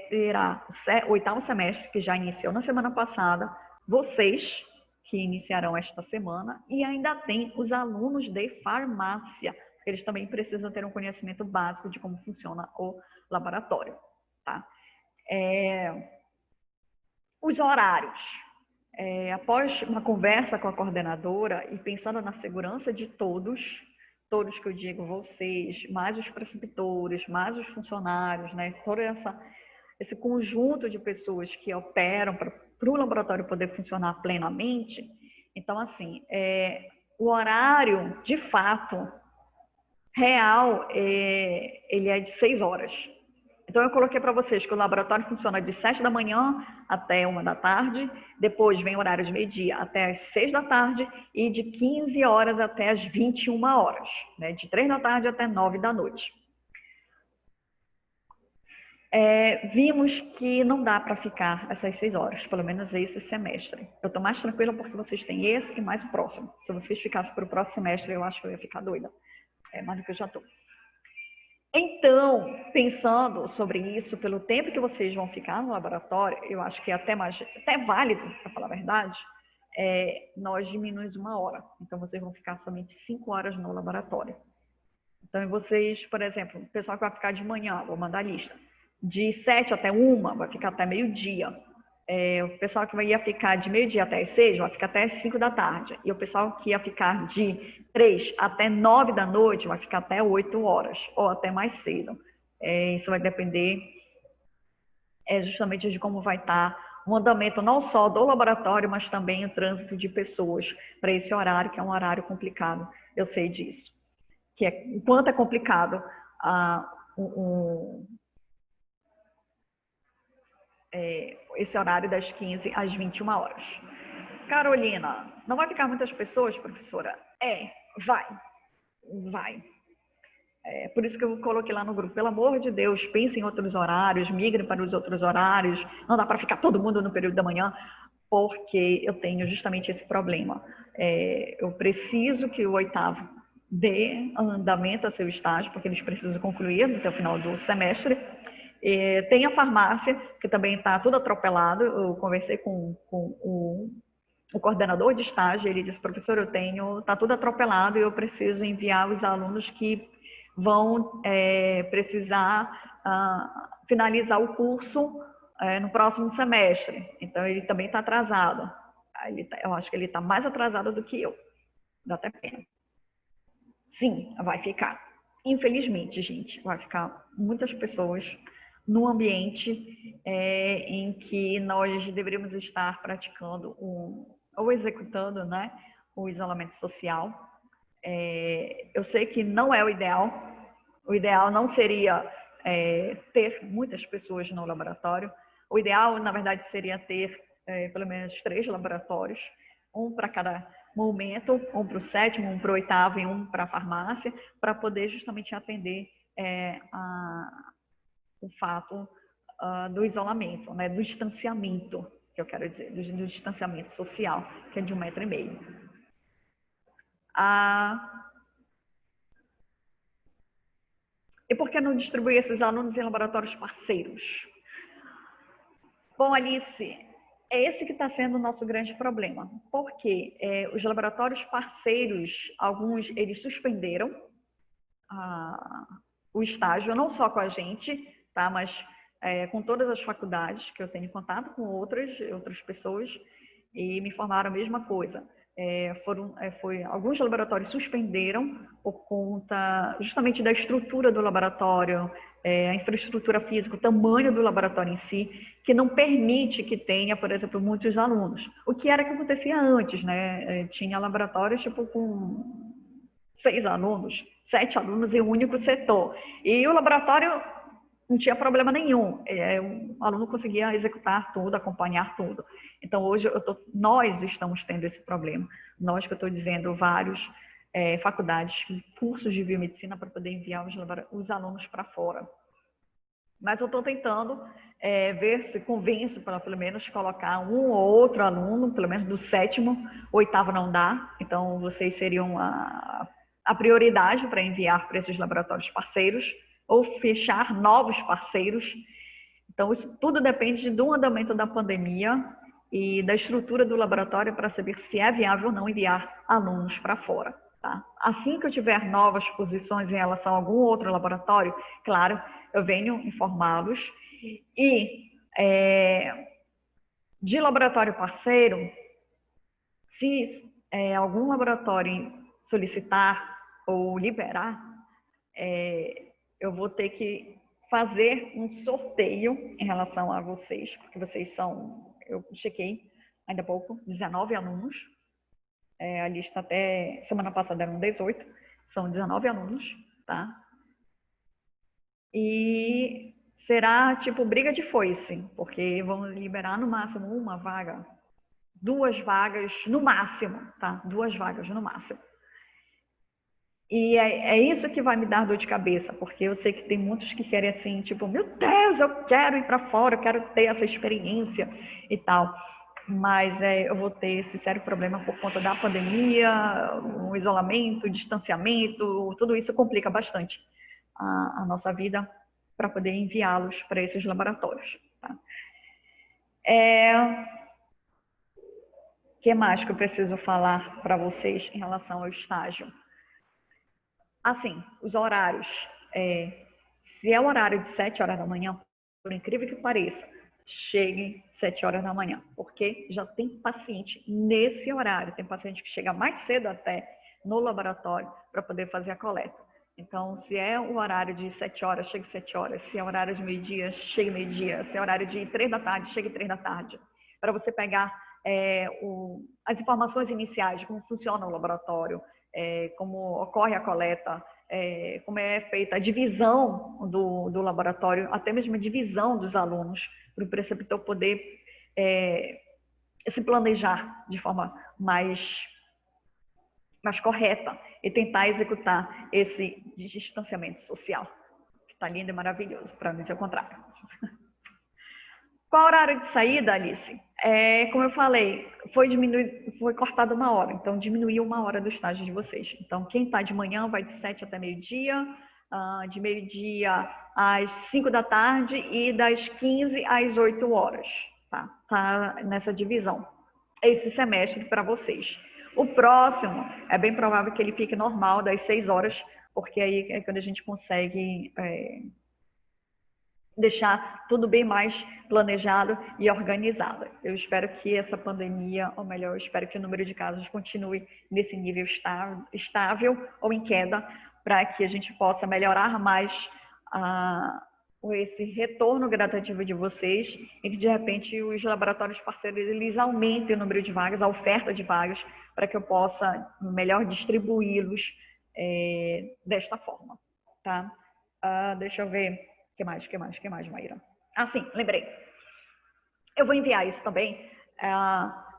terá o 8º semestre, que já iniciou na semana passada, vocês que iniciarão esta semana, e ainda tem os alunos de farmácia, porque eles também precisam ter um conhecimento básico de como funciona o laboratório. Tá? Os horários. Após uma conversa com a coordenadora e pensando na segurança de todos que eu digo, vocês, mais os preceptores, mais os funcionários, né, todo esse conjunto de pessoas que operam para o laboratório poder funcionar plenamente. Então, assim, o horário, de fato, real, ele é de 6 horas. Então, eu coloquei para vocês que o laboratório funciona de 7 da manhã até 1 da tarde, depois vem o horário de meio-dia até as 6 da tarde e de 15 horas até as 21 horas, né? De 3 da tarde até 9 da noite. Vimos que não dá para ficar essas 6 horas, pelo menos esse semestre. Eu estou mais tranquila porque vocês têm esse e mais o próximo. Se vocês ficassem para o próximo semestre, eu acho que eu ia ficar doida. Mais do que eu já estou. Então, pensando sobre isso, pelo tempo que vocês vão ficar no laboratório, eu acho que é até válido, para falar a verdade, nós diminuímos 1 hora. Então, vocês vão ficar somente 5 horas no laboratório. Então, vocês, por exemplo, o pessoal que vai ficar de manhã, vou mandar a lista, de 7 até 1, vai ficar até meio-dia. O pessoal que ia ficar de meio-dia até as 6, vai ficar até as 5 da tarde. E o pessoal que ia ficar de 3 até 9 da noite, vai ficar até 8 horas, ou até mais cedo. Isso vai depender justamente de como vai estar o andamento não só do laboratório, mas também o trânsito de pessoas para esse horário, que é um horário complicado. Eu sei disso. O quanto é complicado esse horário das 15 às 21 horas. Carolina, não vai ficar muitas pessoas, professora? Vai. Por isso que eu coloquei lá no grupo, pelo amor de Deus, pense em outros horários, migrem para os outros horários, não dá para ficar todo mundo no período da manhã, porque eu tenho justamente esse problema. Eu preciso que o 8º dê andamento a seu estágio, porque eles precisam concluir até o final do semestre. Tem a farmácia, que também está tudo atropelado. Eu conversei com o coordenador de estágio, ele disse, professor, está tudo atropelado e eu preciso enviar os alunos que vão precisar finalizar o curso no próximo semestre. Então, ele também está atrasado. Eu acho que ele está mais atrasado do que eu. Dá até pena. Sim, vai ficar. Infelizmente, gente, vai ficar muitas pessoas num ambiente em que nós deveríamos estar praticando ou executando, né, o isolamento social. Eu sei que não é o ideal não seria ter muitas pessoas no laboratório, o ideal, na verdade, seria ter pelo menos 3 laboratórios, um para cada momento, um para o 7º, um para o 8º e um para a farmácia, para poder justamente atender o fato do isolamento, né, do distanciamento, que eu quero dizer, do distanciamento social, que é de 1,5 m. E por que não distribuir esses alunos em laboratórios parceiros? Bom, Alice, é esse que está sendo o nosso grande problema, porque os laboratórios parceiros, alguns, eles suspenderam o estágio, não só com a gente, tá? Mas com todas as faculdades, que eu tenho contato com outras pessoas, e me informaram a mesma coisa. Alguns laboratórios suspenderam por conta justamente da estrutura do laboratório, a infraestrutura física, o tamanho do laboratório em si, que não permite que tenha, por exemplo, muitos alunos. O que era que acontecia antes, né? Tinha laboratórios tipo com 6 alunos, 7 alunos em um único setor. E o laboratório não tinha problema nenhum. O aluno conseguia executar tudo, acompanhar tudo. Então, hoje, nós estamos tendo esse problema. Nós, que eu estou dizendo, vários faculdades, cursos de biomedicina para poder enviar os alunos para fora. Mas eu estou tentando ver se convenço para, pelo menos, colocar um ou outro aluno, pelo menos do 7º, 8º não dá. Então, vocês seriam a prioridade para enviar para esses laboratórios parceiros, ou fechar novos parceiros. Então, isso tudo depende do andamento da pandemia e da estrutura do laboratório para saber se é viável ou não enviar alunos para fora. Tá? Assim que eu tiver novas posições em relação a algum outro laboratório, claro, eu venho informá-los. E de laboratório parceiro, se algum laboratório solicitar ou liberar, eu vou ter que fazer um sorteio em relação a vocês, porque vocês são, eu chequei ainda há pouco, 19 alunos. A lista até semana passada eram 18, são 19 alunos, tá? E será tipo briga de foice, porque vão liberar no máximo uma vaga, 2 vagas no máximo, tá? 2 vagas no máximo. E é isso que vai me dar dor de cabeça, porque eu sei que tem muitos que querem assim, tipo, meu Deus, eu quero ir para fora, eu quero ter essa experiência e tal. Mas eu vou ter esse sério problema por conta da pandemia, o isolamento, o distanciamento, tudo isso complica bastante a nossa vida para poder enviá-los para esses laboratórios. Tá? O que mais que eu preciso falar para vocês em relação ao estágio? Assim, os horários. Se é o horário de 7 horas da manhã, por incrível que pareça, cheguem 7 horas da manhã, porque já tem paciente nesse horário, tem paciente que chega mais cedo até no laboratório para poder fazer a coleta. Então, se é o horário de 7 horas, chegue 7 horas. Se é o horário de meio-dia, chegue meio-dia. Se é o horário de 3 da tarde, chegue 3 da tarde. Para você pegar as informações iniciais de como funciona o laboratório, como ocorre a coleta, como é feita a divisão do laboratório, até mesmo a divisão dos alunos, para o preceptor poder se planejar de forma mais correta e tentar executar esse distanciamento social, que está lindo e maravilhoso, para não dizer o contrário. Qual o horário de saída, Alice? Como eu falei, foi cortada 1 hora, então diminuiu 1 hora do estágio de vocês. Então, quem está de manhã vai de 7 até meio-dia, de meio-dia às 5 da tarde e das 15 às 8 horas. Tá nessa divisão. Esse semestre para vocês. O próximo, é bem provável que ele fique normal, das 6 horas, porque aí é quando a gente consegue deixar tudo bem mais planejado e organizado. Eu espero que essa pandemia, ou melhor, eu espero que o número de casos continue nesse nível estável ou em queda, para que a gente possa melhorar mais esse retorno gradativo de vocês e que, de repente, os laboratórios parceiros eles aumentem o número de vagas, a oferta de vagas, para que eu possa melhor distribuí-los desta forma, tá? Deixa eu ver, que mais, Maíra? Sim, lembrei. Eu vou enviar isso também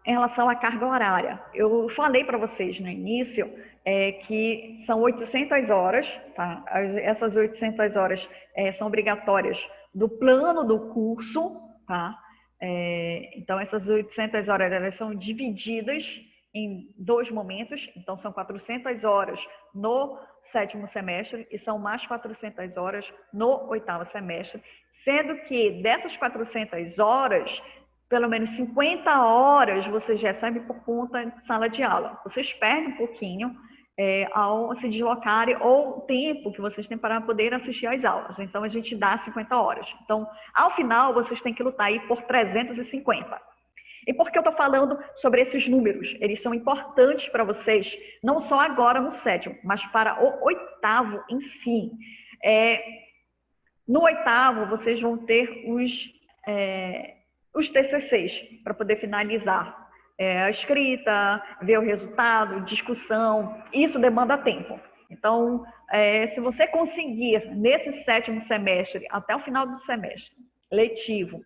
em relação à carga horária. Eu falei para vocês no início que são 800 horas, tá? Essas 800 horas são obrigatórias do plano do curso, tá? Então, essas 800 horas elas são divididas em 2 momentos, então são 400 horas no 7º semestre e são mais 400 horas no 8º semestre, sendo que dessas 400 horas, pelo menos 50 horas vocês recebem por conta de sala de aula. Vocês perdem um pouquinho ao se deslocarem ou o tempo que vocês têm para poder assistir às aulas. Então, a gente dá 50 horas. Então, ao final, vocês têm que lutar aí por 350. E por que eu estou falando sobre esses números? Eles são importantes para vocês, não só agora no 7º, mas para o 8º em si. No 8º, vocês vão ter os TCCs para poder finalizar a escrita, ver o resultado, discussão. Isso demanda tempo. Então, se você conseguir, nesse 7º semestre, até o final do semestre letivo,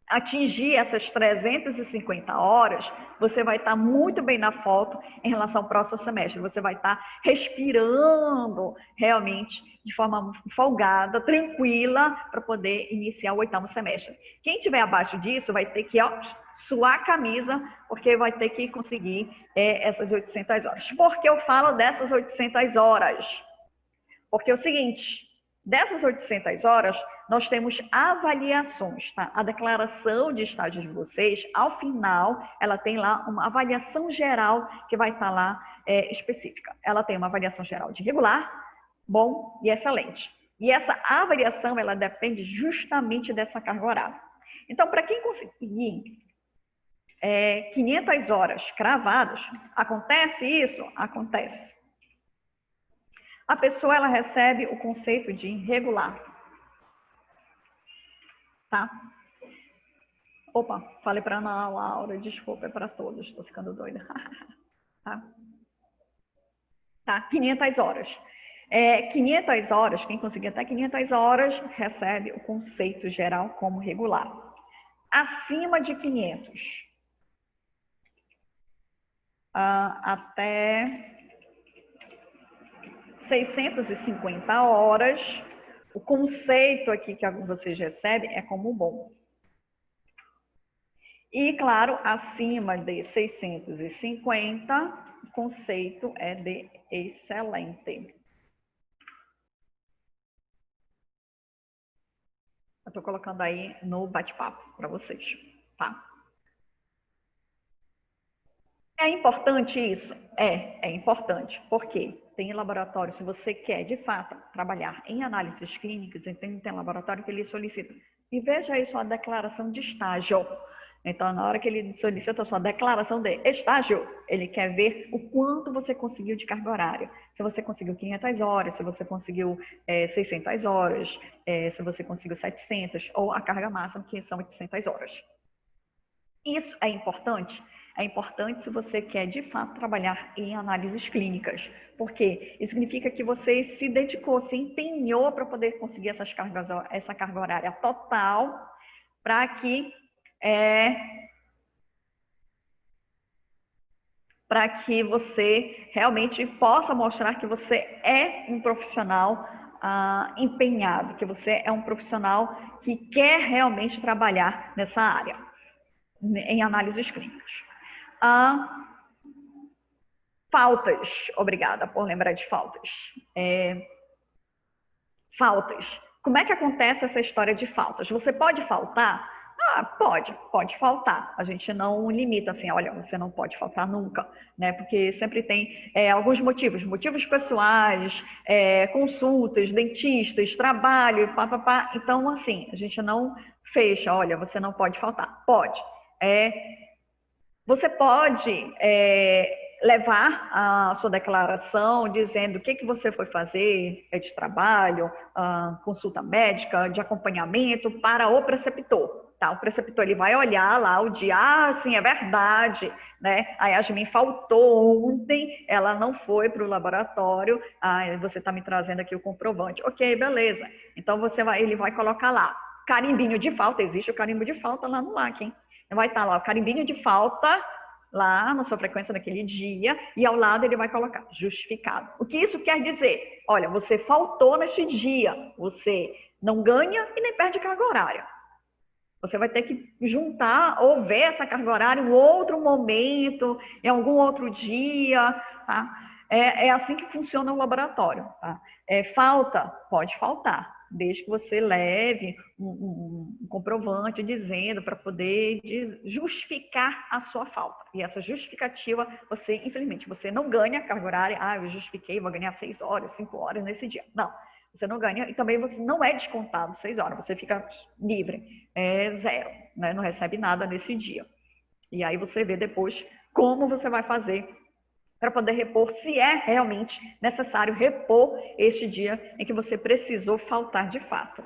atingir essas 350 horas, você vai estar muito bem na foto em relação ao próximo semestre. Você vai estar respirando realmente de forma folgada, tranquila, para poder iniciar o 8º semestre. Quem tiver abaixo disso vai ter que suar a camisa, porque vai ter que conseguir essas 800 horas. Por que eu falo dessas 800 horas? Porque é o seguinte, dessas 800 horas, nós temos avaliações, tá? A declaração de estágio de vocês, ao final, ela tem lá uma avaliação geral que vai estar lá específica. Ela tem uma avaliação geral de regular, bom e excelente. E essa avaliação, ela depende justamente dessa carga horária. Então, para quem conseguir 500 horas cravadas, acontece isso? Acontece. A pessoa, ela recebe o conceito de regular. Tá? Opa, falei para Ana Laura, desculpa, é para todos, estou ficando doida. Tá, 500 horas. 500 horas, quem conseguir até 500 horas, recebe o conceito geral como regular. Acima de 500, até 650 horas, o conceito aqui que vocês recebem é como bom. E, claro, acima de 650, o conceito é de excelente. Eu estou colocando aí no bate-papo para vocês, tá? É importante isso? É importante. Por quê? Tem laboratório, se você quer, de fato, trabalhar em análises clínicas, então tem laboratório que ele solicita. E veja aí sua declaração de estágio. Então, na hora que ele solicita a sua declaração de estágio, ele quer ver o quanto você conseguiu de carga horária. Se você conseguiu 500 horas, se você conseguiu 600 horas, se você conseguiu 700, ou a carga máxima, que são 800 horas. Isso é importante? É importante se você quer, de fato, trabalhar em análises clínicas. Porque isso significa que você se dedicou, se empenhou para poder conseguir essa carga horária total, para que você realmente possa mostrar que você é um profissional empenhado, que você é um profissional que quer realmente trabalhar nessa área, em análises clínicas. Faltas, obrigada por lembrar de faltas. Faltas. Como é que acontece essa história de faltas? Você pode faltar? Pode faltar. A gente não limita assim, olha, você não pode faltar nunca, né? Porque sempre tem alguns motivos pessoais, consultas, dentistas, trabalho, papapá. Então, assim, a gente não fecha, olha, você não pode faltar. Pode. Você pode levar a sua declaração dizendo o que você foi fazer, de trabalho, consulta médica, de acompanhamento para o preceptor. Tá? O preceptor ele vai olhar lá o dia, sim, é verdade, né? A Yasmin faltou ontem, ela não foi para o laboratório, você está me trazendo aqui o comprovante. Ok, beleza. Então ele vai colocar lá, carimbinho de falta, existe o carimbo de falta lá no LAC, hein? Vai estar lá o carimbinho de falta, lá na sua frequência naquele dia, e ao lado ele vai colocar justificado. O que isso quer dizer? Olha, você faltou neste dia, você não ganha e nem perde carga horária. Você vai ter que juntar ou ver essa carga horária em outro momento, em algum outro dia, tá? É assim que funciona o laboratório, tá? Falta? Pode faltar, desde que você leve um comprovante dizendo para poder justificar a sua falta. E essa justificativa, infelizmente, você não ganha carga horária. Eu justifiquei, vou ganhar 6 horas, 5 horas nesse dia. Não, você não ganha e também você não é descontado 6 horas, você fica livre, zero, né? Não recebe nada nesse dia. E aí você vê depois como você vai fazer para poder repor, se é realmente necessário repor este dia em que você precisou faltar de fato.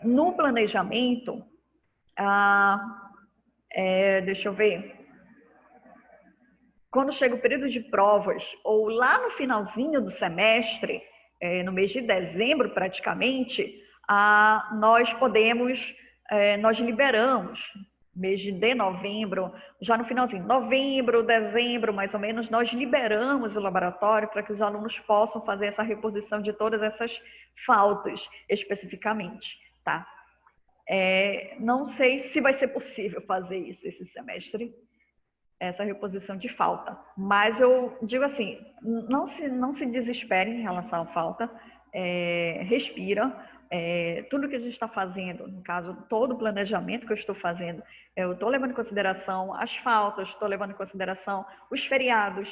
No planejamento, deixa eu ver, quando chega o período de provas, ou lá no finalzinho do semestre, no mês de dezembro praticamente, nós liberamos, mês de novembro, já no finalzinho, novembro, dezembro, mais ou menos, nós liberamos o laboratório para que os alunos possam fazer essa reposição de todas essas faltas, especificamente, tá? Não sei se vai ser possível fazer isso esse semestre, essa reposição de falta, mas eu digo assim, não se desespere em relação à falta, respira, tudo que a gente está fazendo, no caso, todo o planejamento que eu estou fazendo, eu estou levando em consideração as faltas, estou levando em consideração os feriados,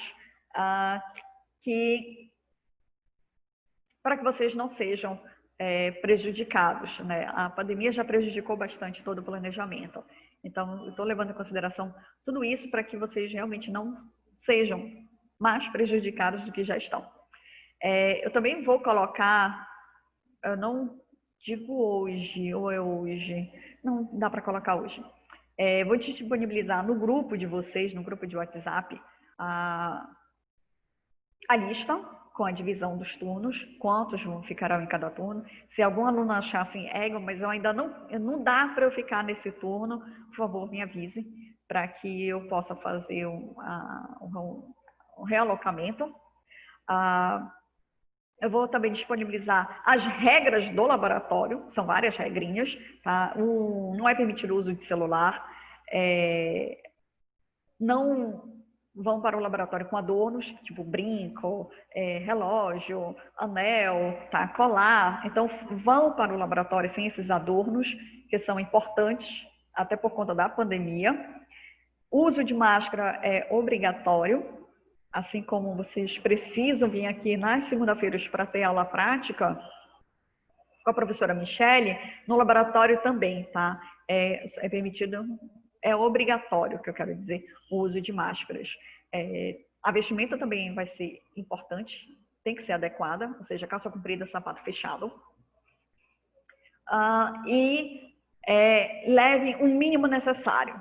para que vocês não sejam prejudicados, né? A pandemia já prejudicou bastante todo o planejamento. Então, eu estou levando em consideração tudo isso para que vocês realmente não sejam mais prejudicados do que já estão. Eu também vou colocar, eu não digo hoje, ou é hoje, não dá para colocar hoje. Vou disponibilizar no grupo de vocês, no grupo de WhatsApp, a lista com a divisão dos turnos, quantos ficarão em cada turno. Se algum aluno achar assim, mas eu ainda não dá para eu ficar nesse turno, por favor, me avise, para que eu possa fazer um realocamento. Eu vou também disponibilizar as regras do laboratório, são várias regrinhas, tá? Não é permitido o uso de celular, não vão para o laboratório com adornos, tipo brinco, relógio, anel, tá? Colar. Então, vão para o laboratório sem esses adornos, que são importantes, até por conta da pandemia. O uso de máscara é obrigatório, assim como vocês precisam vir aqui nas segunda-feiras para ter aula prática com a professora Michele, no laboratório também, tá? É permitido, é obrigatório, que eu quero dizer, o uso de máscaras. A vestimenta também vai ser importante, tem que ser adequada, ou seja, calça comprida, sapato fechado. Leve o mínimo necessário.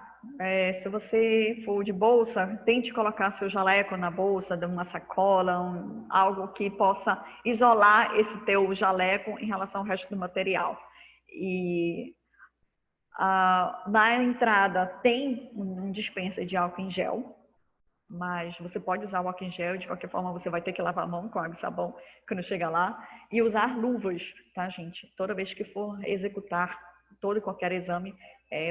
Se você for de bolsa, tente colocar seu jaleco na bolsa, de uma sacola, algo que possa isolar esse teu jaleco em relação ao resto do material. E na entrada tem um dispensa de álcool em gel, mas você pode usar o álcool em gel, de qualquer forma você vai ter que lavar a mão com água e sabão quando chegar lá, e usar luvas, tá, gente? Toda vez que for executar todo e qualquer exame,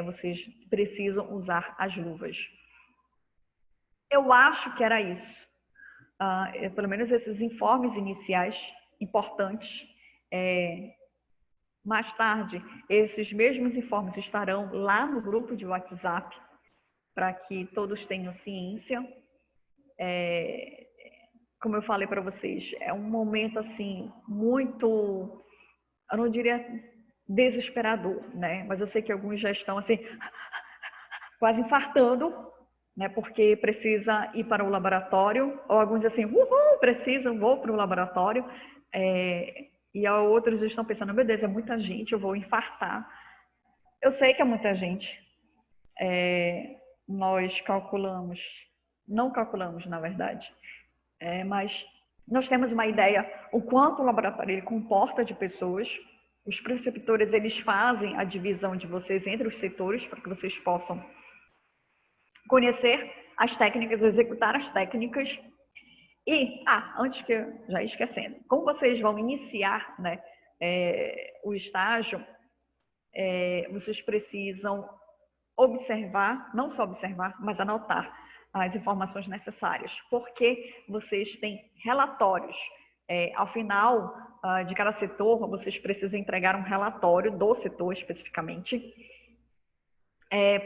vocês precisam usar as luvas. Eu acho que era isso. Pelo menos esses informes iniciais importantes. Mais tarde, esses mesmos informes estarão lá no grupo de WhatsApp, para que todos tenham ciência. Como eu falei para vocês, é um momento assim muito, eu não diria desesperador, né? Mas eu sei que alguns já estão assim quase infartando, né, porque precisa ir para o laboratório, ou alguns dizem assim, uhul, preciso, vou para o laboratório, e outros estão pensando, meu Deus, é muita gente, eu vou infartar. Eu sei que é muita gente. Nós calculamos, não calculamos, na verdade, mas nós temos uma ideia o quanto o laboratório ele comporta de pessoas. Os preceptores, eles fazem a divisão de vocês entre os setores para que vocês possam conhecer as técnicas, executar as técnicas. E, antes que eu já esquecendo, como vocês vão iniciar, né, o estágio, vocês precisam observar, não só observar, mas anotar as informações necessárias, porque vocês têm relatórios. Ao final de cada setor, vocês precisam entregar um relatório do setor especificamente,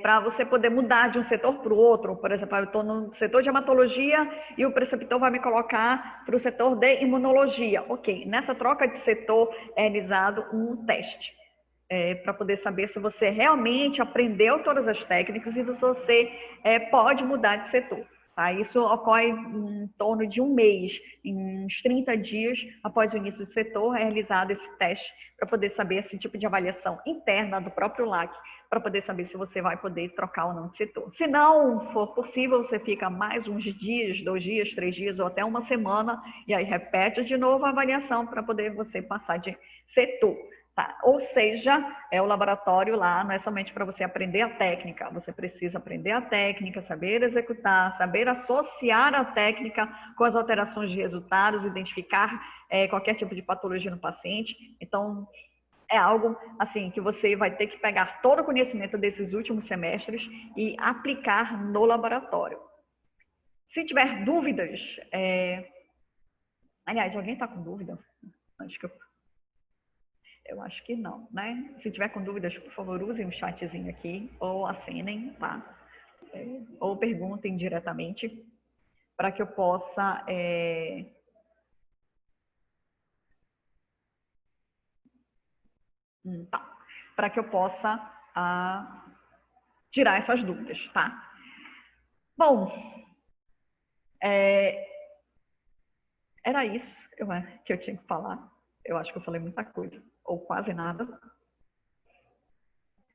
para você poder mudar de um setor para o outro. Por exemplo, eu estou no setor de hematologia e o preceptor vai me colocar para o setor de imunologia. Ok, nessa troca de setor é realizado um teste. Para poder saber se você realmente aprendeu todas as técnicas e se você pode mudar de setor. Tá? Isso ocorre em torno de um mês, em uns 30 dias após o início do setor, é realizado esse teste para poder saber esse tipo de avaliação interna do próprio LAC, para poder saber se você vai poder trocar ou não de setor. Se não for possível, você fica mais uns dias, 2 dias, 3 dias ou até uma semana, e aí repete de novo a avaliação para poder você passar de setor. Tá. Ou seja, o laboratório lá não é somente para você aprender a técnica, você precisa aprender a técnica, saber executar, saber associar a técnica com as alterações de resultados, identificar qualquer tipo de patologia no paciente. Então, é algo assim que você vai ter que pegar todo o conhecimento desses últimos semestres e aplicar no laboratório. Se tiver dúvidas, aliás, alguém está com dúvida? Acho que eu acho que não, né? Se tiver com dúvidas, por favor, usem o chatzinho aqui, ou assinem, tá? Ou perguntem diretamente, para que eu possa... Tá. Para que eu possa tirar essas dúvidas, tá? Bom, era isso que eu tinha que falar. Eu acho que eu falei muita coisa, ou quase nada.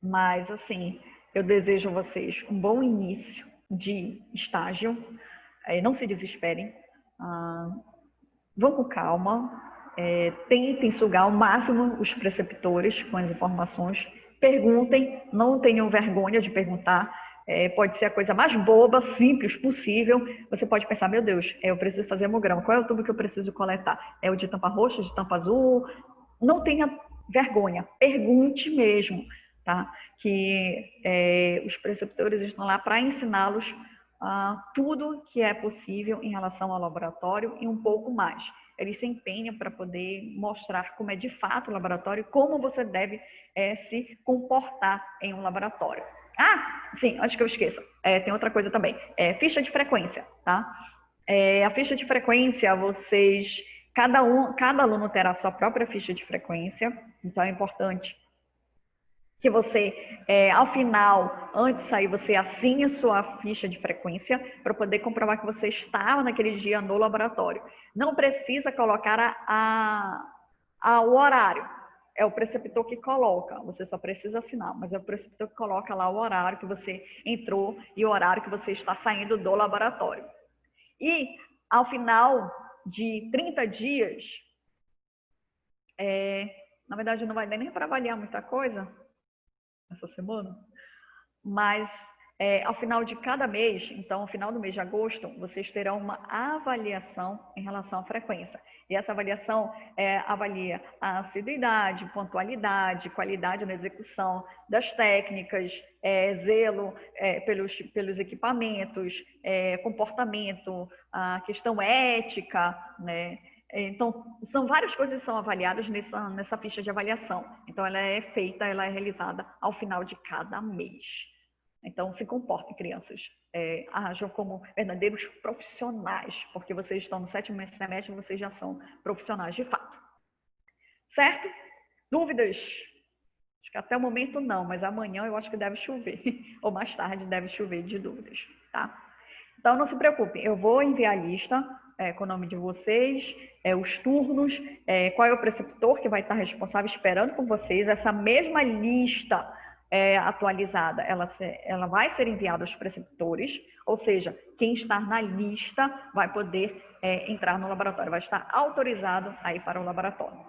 Mas, assim, eu desejo a vocês um bom início de estágio. Não se desesperem. Vão com calma. Tentem sugar ao máximo os preceptores com as informações. Perguntem, não tenham vergonha de perguntar. Pode ser a coisa mais boba, simples possível. Você pode pensar, meu Deus, eu preciso fazer hemograma. Qual é o tubo que eu preciso coletar? É o de tampa roxa, de tampa azul? Não tenha vergonha. Pergunte mesmo, tá? Que os preceptores estão lá para ensiná-los tudo que é possível em relação ao laboratório e um pouco mais. Eles se empenham para poder mostrar como é de fato o laboratório, como você deve se comportar em um laboratório. Sim, antes que eu esqueça, tem outra coisa também, ficha de frequência, tá? A ficha de frequência, cada aluno terá sua própria ficha de frequência, então é importante que você, ao final, antes de sair, você assine a sua ficha de frequência para poder comprovar que você estava naquele dia no laboratório. Não precisa colocar o horário. É o preceptor que coloca, você só precisa assinar, mas é o preceptor que coloca lá o horário que você entrou e o horário que você está saindo do laboratório. E, ao final de 30 dias, na verdade não vai dar nem para avaliar muita coisa, essa semana, mas ao final de cada mês, então ao final do mês de agosto, vocês terão uma avaliação em relação à frequência. E essa avaliação avalia a assiduidade, pontualidade, qualidade na execução das técnicas, zelo pelos equipamentos, comportamento, a questão ética, né? Então, são várias coisas que são avaliadas nessa ficha de avaliação. Então, ela é realizada ao final de cada mês. Então, se comportem, crianças. Ajam como verdadeiros profissionais, porque vocês estão no 7º semestre e vocês já são profissionais de fato. Certo? Dúvidas? Acho que até o momento não, mas amanhã eu acho que deve chover. Ou mais tarde deve chover de dúvidas, tá? Então, não se preocupe, eu vou enviar a lista com o nome de vocês, os turnos, qual é o preceptor que vai estar responsável esperando por vocês. Essa mesma lista atualizada, ela vai ser enviada aos preceptores, ou seja, quem está na lista vai poder entrar no laboratório, vai estar autorizado a ir para o laboratório.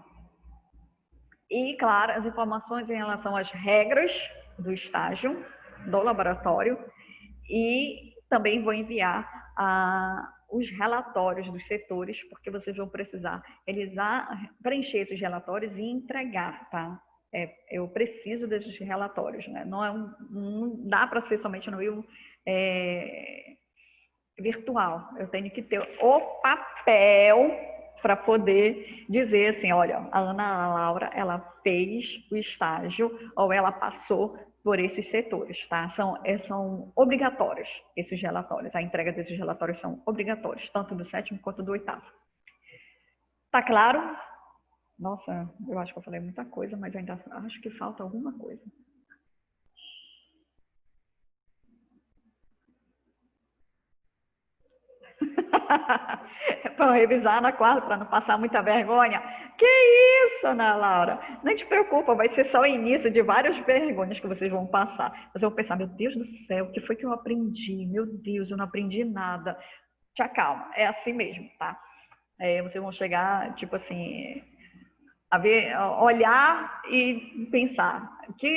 E, claro, as informações em relação às regras do estágio do laboratório, e também vou enviar os relatórios dos setores, porque vocês vão precisar preencher esses relatórios e entregar, tá? Eu preciso desses relatórios, né? Não dá para ser somente no virtual. Eu tenho que ter o papel para poder dizer assim, olha, a Ana Laura, ela fez o estágio ou ela passou por esses setores, tá? São obrigatórios esses relatórios, a entrega desses relatórios são obrigatórios, tanto do 7º quanto do 8º. Tá claro? Nossa, eu acho que eu falei muita coisa, mas ainda acho que falta alguma coisa. Para revisar na quarta, para não passar muita vergonha. Que isso, Ana Laura? Não te preocupa, vai ser só o início de várias vergonhas que vocês vão passar. Vocês vão pensar, meu Deus do céu, o que foi que eu aprendi? Meu Deus, eu não aprendi nada. Te acalma, é assim mesmo, tá? Vocês vão chegar, tipo assim, olhar e pensar, o que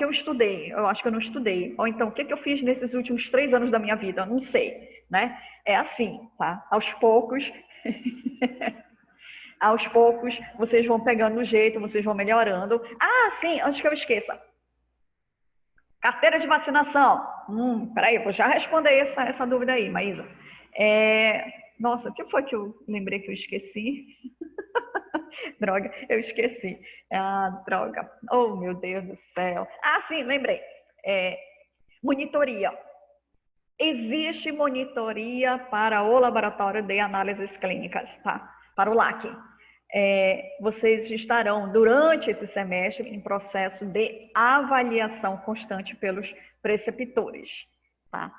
eu estudei? Eu acho que eu não estudei. Ou então, o que eu fiz nesses últimos 3 anos da minha vida? Eu não sei, né? É assim, tá? Aos poucos, vocês vão pegando o jeito, vocês vão melhorando. Ah, sim, antes que eu esqueça. Carteira de vacinação. Peraí, eu vou já responder essa dúvida aí, Maísa. Nossa, o que foi que eu lembrei que eu esqueci? Droga, eu esqueci. Droga. Oh, meu Deus do céu. Ah, sim, lembrei. Monitoria. Existe monitoria para o laboratório de análises clínicas, tá? Para o LAC. Vocês estarão, durante esse semestre, em processo de avaliação constante pelos preceptores, tá?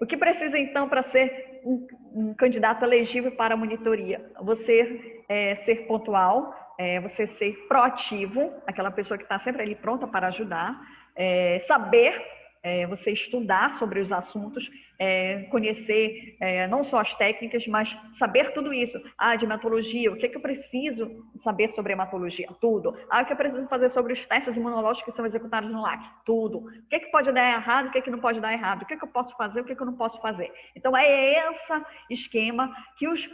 O que precisa, então, para ser um candidato elegível para a monitoria? Você ser pontual, você ser proativo, aquela pessoa que está sempre ali pronta para ajudar, saber você estudar sobre os assuntos, conhecer não só as técnicas, mas saber tudo isso. De hematologia, o que eu preciso saber sobre hematologia? Tudo. O que eu preciso fazer sobre os testes imunológicos que são executados no LAC? Tudo. O que pode dar errado, o que não pode dar errado? O que eu posso fazer, o que eu não posso fazer? Então, é esse esquema que os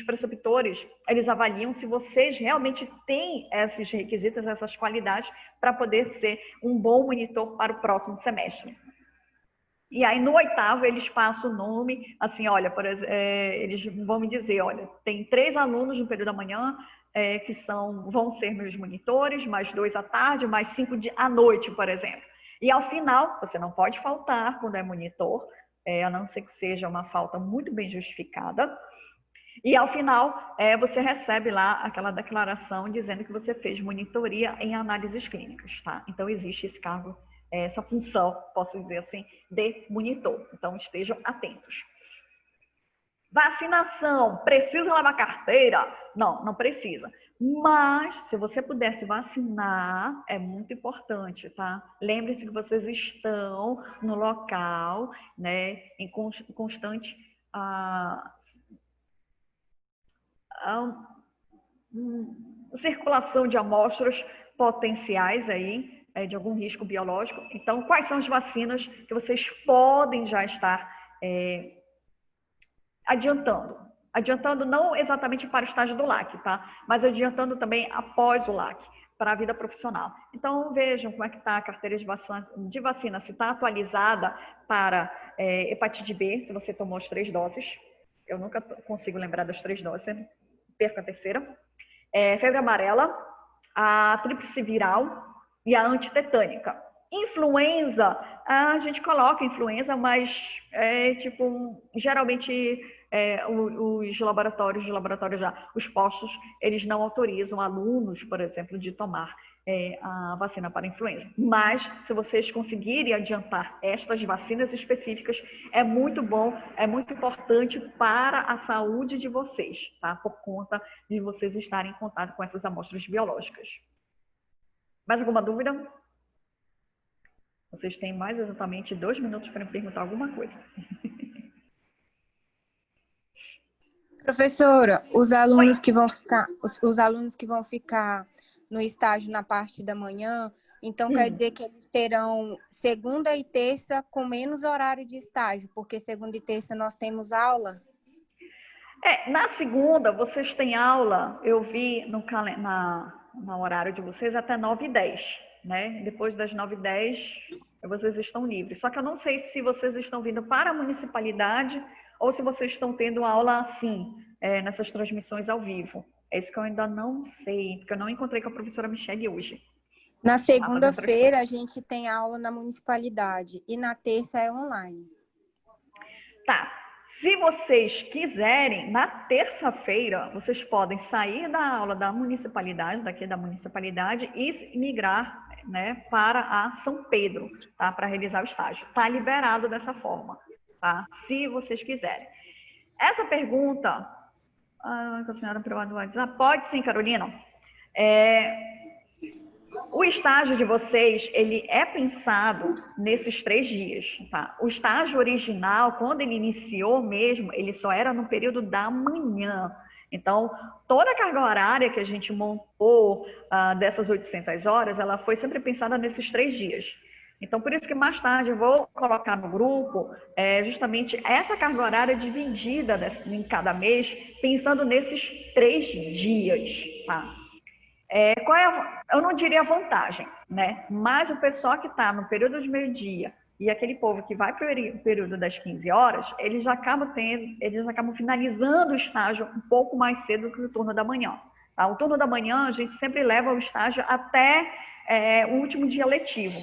preceptores, eles avaliam se vocês realmente têm esses requisitos, essas qualidades, para poder ser um bom monitor para o próximo semestre. E aí, no 8º, eles passam o nome, assim, olha, por exemplo, eles vão me dizer, olha, tem 3 alunos no período da manhã que vão ser meus monitores, mais 2 à tarde, mais 5 à noite, por exemplo. E ao final, você não pode faltar quando é monitor, a não ser que seja uma falta muito bem justificada. E ao final, você recebe lá aquela declaração dizendo que você fez monitoria em análises clínicas, tá? Então, existe esse cargo, essa função, posso dizer assim, de monitor. Então, estejam atentos. Vacinação, precisa levar carteira? Não, não precisa. Mas, se você pudesse vacinar, é muito importante, tá? Lembre-se que vocês estão no local, né, em constante circulação de amostras potenciais aí, de algum risco biológico. Então, quais são as vacinas que vocês podem já estar adiantando? Adiantando não exatamente para o estágio do LAC, tá? Mas adiantando também após o LAC, para a vida profissional. Então, vejam como é que está a carteira de vacina, se está atualizada para hepatite B, se você tomou as 3 doses. Eu nunca consigo lembrar das 3 doses, perco a terceira. Febre amarela, a tríplice viral e a antitetânica. Influenza, a gente coloca influenza, mas geralmente os laboratórios já, os postos, eles não autorizam alunos, por exemplo, de tomar a vacina para a influenza. Mas, se vocês conseguirem adiantar estas vacinas específicas, é muito bom, é muito importante para a saúde de vocês, tá? Por conta de vocês estarem em contato com essas amostras biológicas. Mais alguma dúvida? Vocês têm mais exatamente 2 minutos para me perguntar alguma coisa. Professora, os Oi. alunos que vão ficar no estágio na parte da manhã, então quer dizer que eles terão segunda e terça com menos horário de estágio, porque segunda e terça nós temos aula? Na segunda, vocês têm aula, eu vi no horário de vocês até 9h10, né? Depois das 9h10, vocês estão livres. Só que eu não sei se vocês estão vindo para a municipalidade ou se vocês estão tendo aula assim, nessas transmissões ao vivo. É isso que eu ainda não sei, porque eu não encontrei com a professora Michele hoje. Na segunda-feira, a gente tem aula na municipalidade e na terça é online. Tá. Se vocês quiserem, na terça-feira, vocês podem sair da aula da municipalidade, daqui da municipalidade, e migrar, né, para a São Pedro, tá? Para realizar o estágio. Tá liberado dessa forma, tá? Se vocês quiserem. Essa pergunta, a senhora privada do WhatsApp, pode sim, Carolina. O estágio de vocês, ele é pensado nesses 3 dias, tá? O estágio original, quando ele iniciou mesmo, ele só era no período da manhã. Então, toda a carga horária que a gente montou dessas 800 horas, ela foi sempre pensada nesses 3 dias. Então, por isso que mais tarde eu vou colocar no grupo justamente essa carga horária dividida em cada mês, pensando nesses 3 dias, tá? Qual é eu não diria vantagem, né? Mas o pessoal que está no período de meio-dia e aquele povo que vai para o período das 15 horas, eles acabam finalizando o estágio um pouco mais cedo do que o turno da manhã. Tá? O turno da manhã, a gente sempre leva o estágio até o último dia letivo.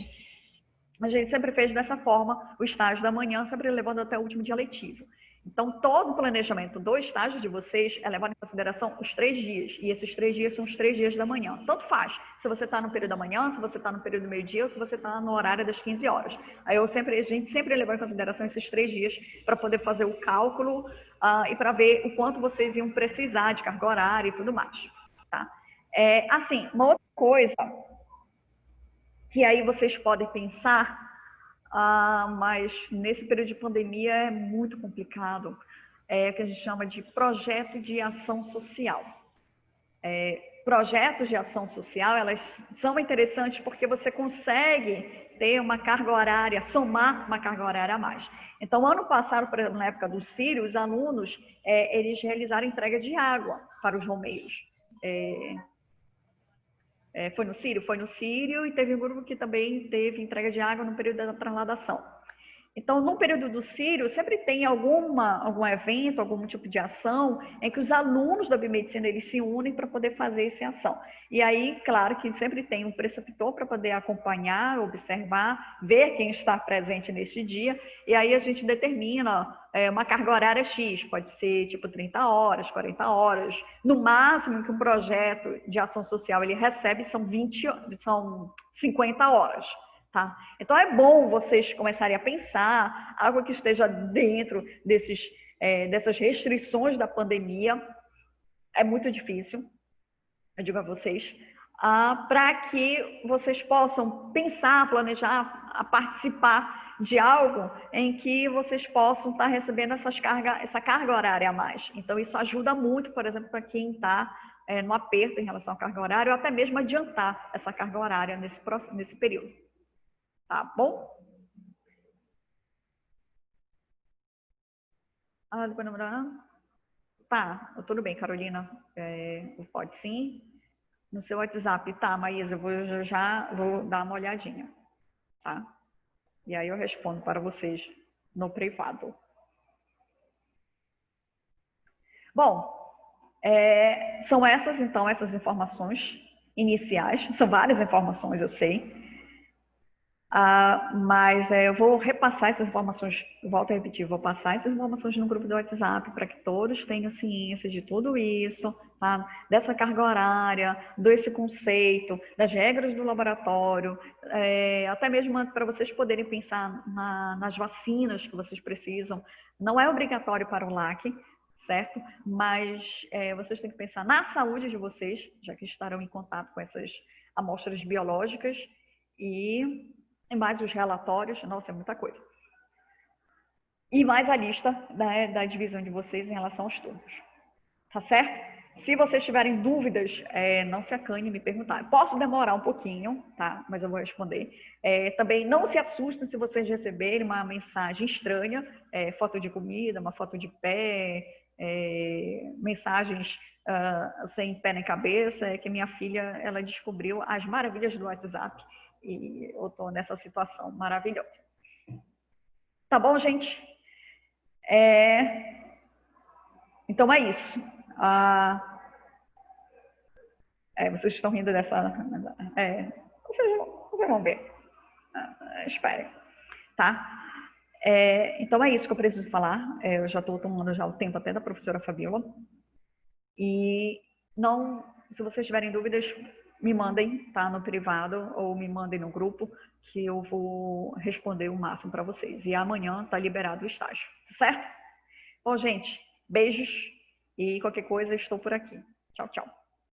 A gente sempre fez dessa forma, o estágio da manhã, sempre levando até o último dia letivo. Então, todo o planejamento do estágio de vocês é levado em consideração os 3 dias. E esses 3 dias são os 3 dias da manhã. Tanto faz se você está no período da manhã, se você está no período do meio-dia, ou se você está no horário das 15 horas. Aí a gente sempre levou em consideração esses 3 dias para poder fazer o cálculo e para ver o quanto vocês iam precisar de carga horária e tudo mais. Tá? Assim, uma outra coisa que aí vocês podem pensar, mas nesse período de pandemia é muito complicado, o que a gente chama de projeto de ação social. Projetos de ação social, elas são interessantes porque você consegue ter uma carga horária, somar uma carga horária a mais. Então, ano passado, por exemplo, na época do Sírio, os alunos, eles realizaram entrega de água para os romeiros. Foi no Sírio e teve um grupo que também teve entrega de água no período da transladação. Então, no período do Sírio, sempre tem algum evento, algum tipo de ação em que os alunos da biomedicina eles se unem para poder fazer essa ação. E aí, claro que sempre tem um preceptor para poder acompanhar, observar, ver quem está presente neste dia, e aí a gente determina uma carga horária X, pode ser tipo 30 horas, 40 horas. No máximo que um projeto de ação social ele recebe são 50 horas. Tá? Então, é bom vocês começarem a pensar algo que esteja dentro dessas restrições da pandemia. É muito difícil, eu digo a vocês, para que vocês possam pensar, planejar, participar de algo em que vocês possam estar recebendo essa carga horária a mais. Então, isso ajuda muito, por exemplo, para quem está no aperto em relação à carga horária, ou até mesmo adiantar essa carga horária nesse período. Tá bom? Tá, tudo bem, Carolina. Pode sim. No seu WhatsApp, tá, Maísa, eu já vou dar uma olhadinha, tá? E aí eu respondo para vocês no privado. Bom, são essas, então, essas informações iniciais. São várias informações, eu sei. Mas eu vou repassar essas informações, volto a repetir, vou passar essas informações no grupo do WhatsApp para que todos tenham ciência de tudo isso, tá? Dessa carga horária, desse conceito, das regras do laboratório, até mesmo para vocês poderem pensar nas vacinas que vocês precisam. Não é obrigatório para o LAC, certo? Mas vocês têm que pensar na saúde de vocês, já que estarão em contato com essas amostras biológicas e mais os relatórios. Nossa, é muita coisa. E mais a lista da divisão de vocês em relação aos turnos. Tá certo? Se vocês tiverem dúvidas, não se acanhe em me perguntar. Posso demorar um pouquinho, tá? Mas eu vou responder. Também não se assustem se vocês receberem uma mensagem estranha, foto de comida, uma foto de pé, mensagens sem pé nem cabeça. É que minha filha, ela descobriu as maravilhas do WhatsApp e eu tô nessa situação maravilhosa. Tá bom, gente? Então é isso. Vocês estão rindo dessa... vocês vão ver. Esperem. Tá? Então é isso que eu preciso falar. Eu já estou tomando já o tempo até da professora Fabiola. E não... Se vocês tiverem dúvidas, me mandem, tá? No privado ou me mandem no grupo, que eu vou responder o máximo para vocês. E amanhã tá liberado o estágio. Certo? Bom, gente, beijos. E qualquer coisa, estou por aqui. Tchau, tchau.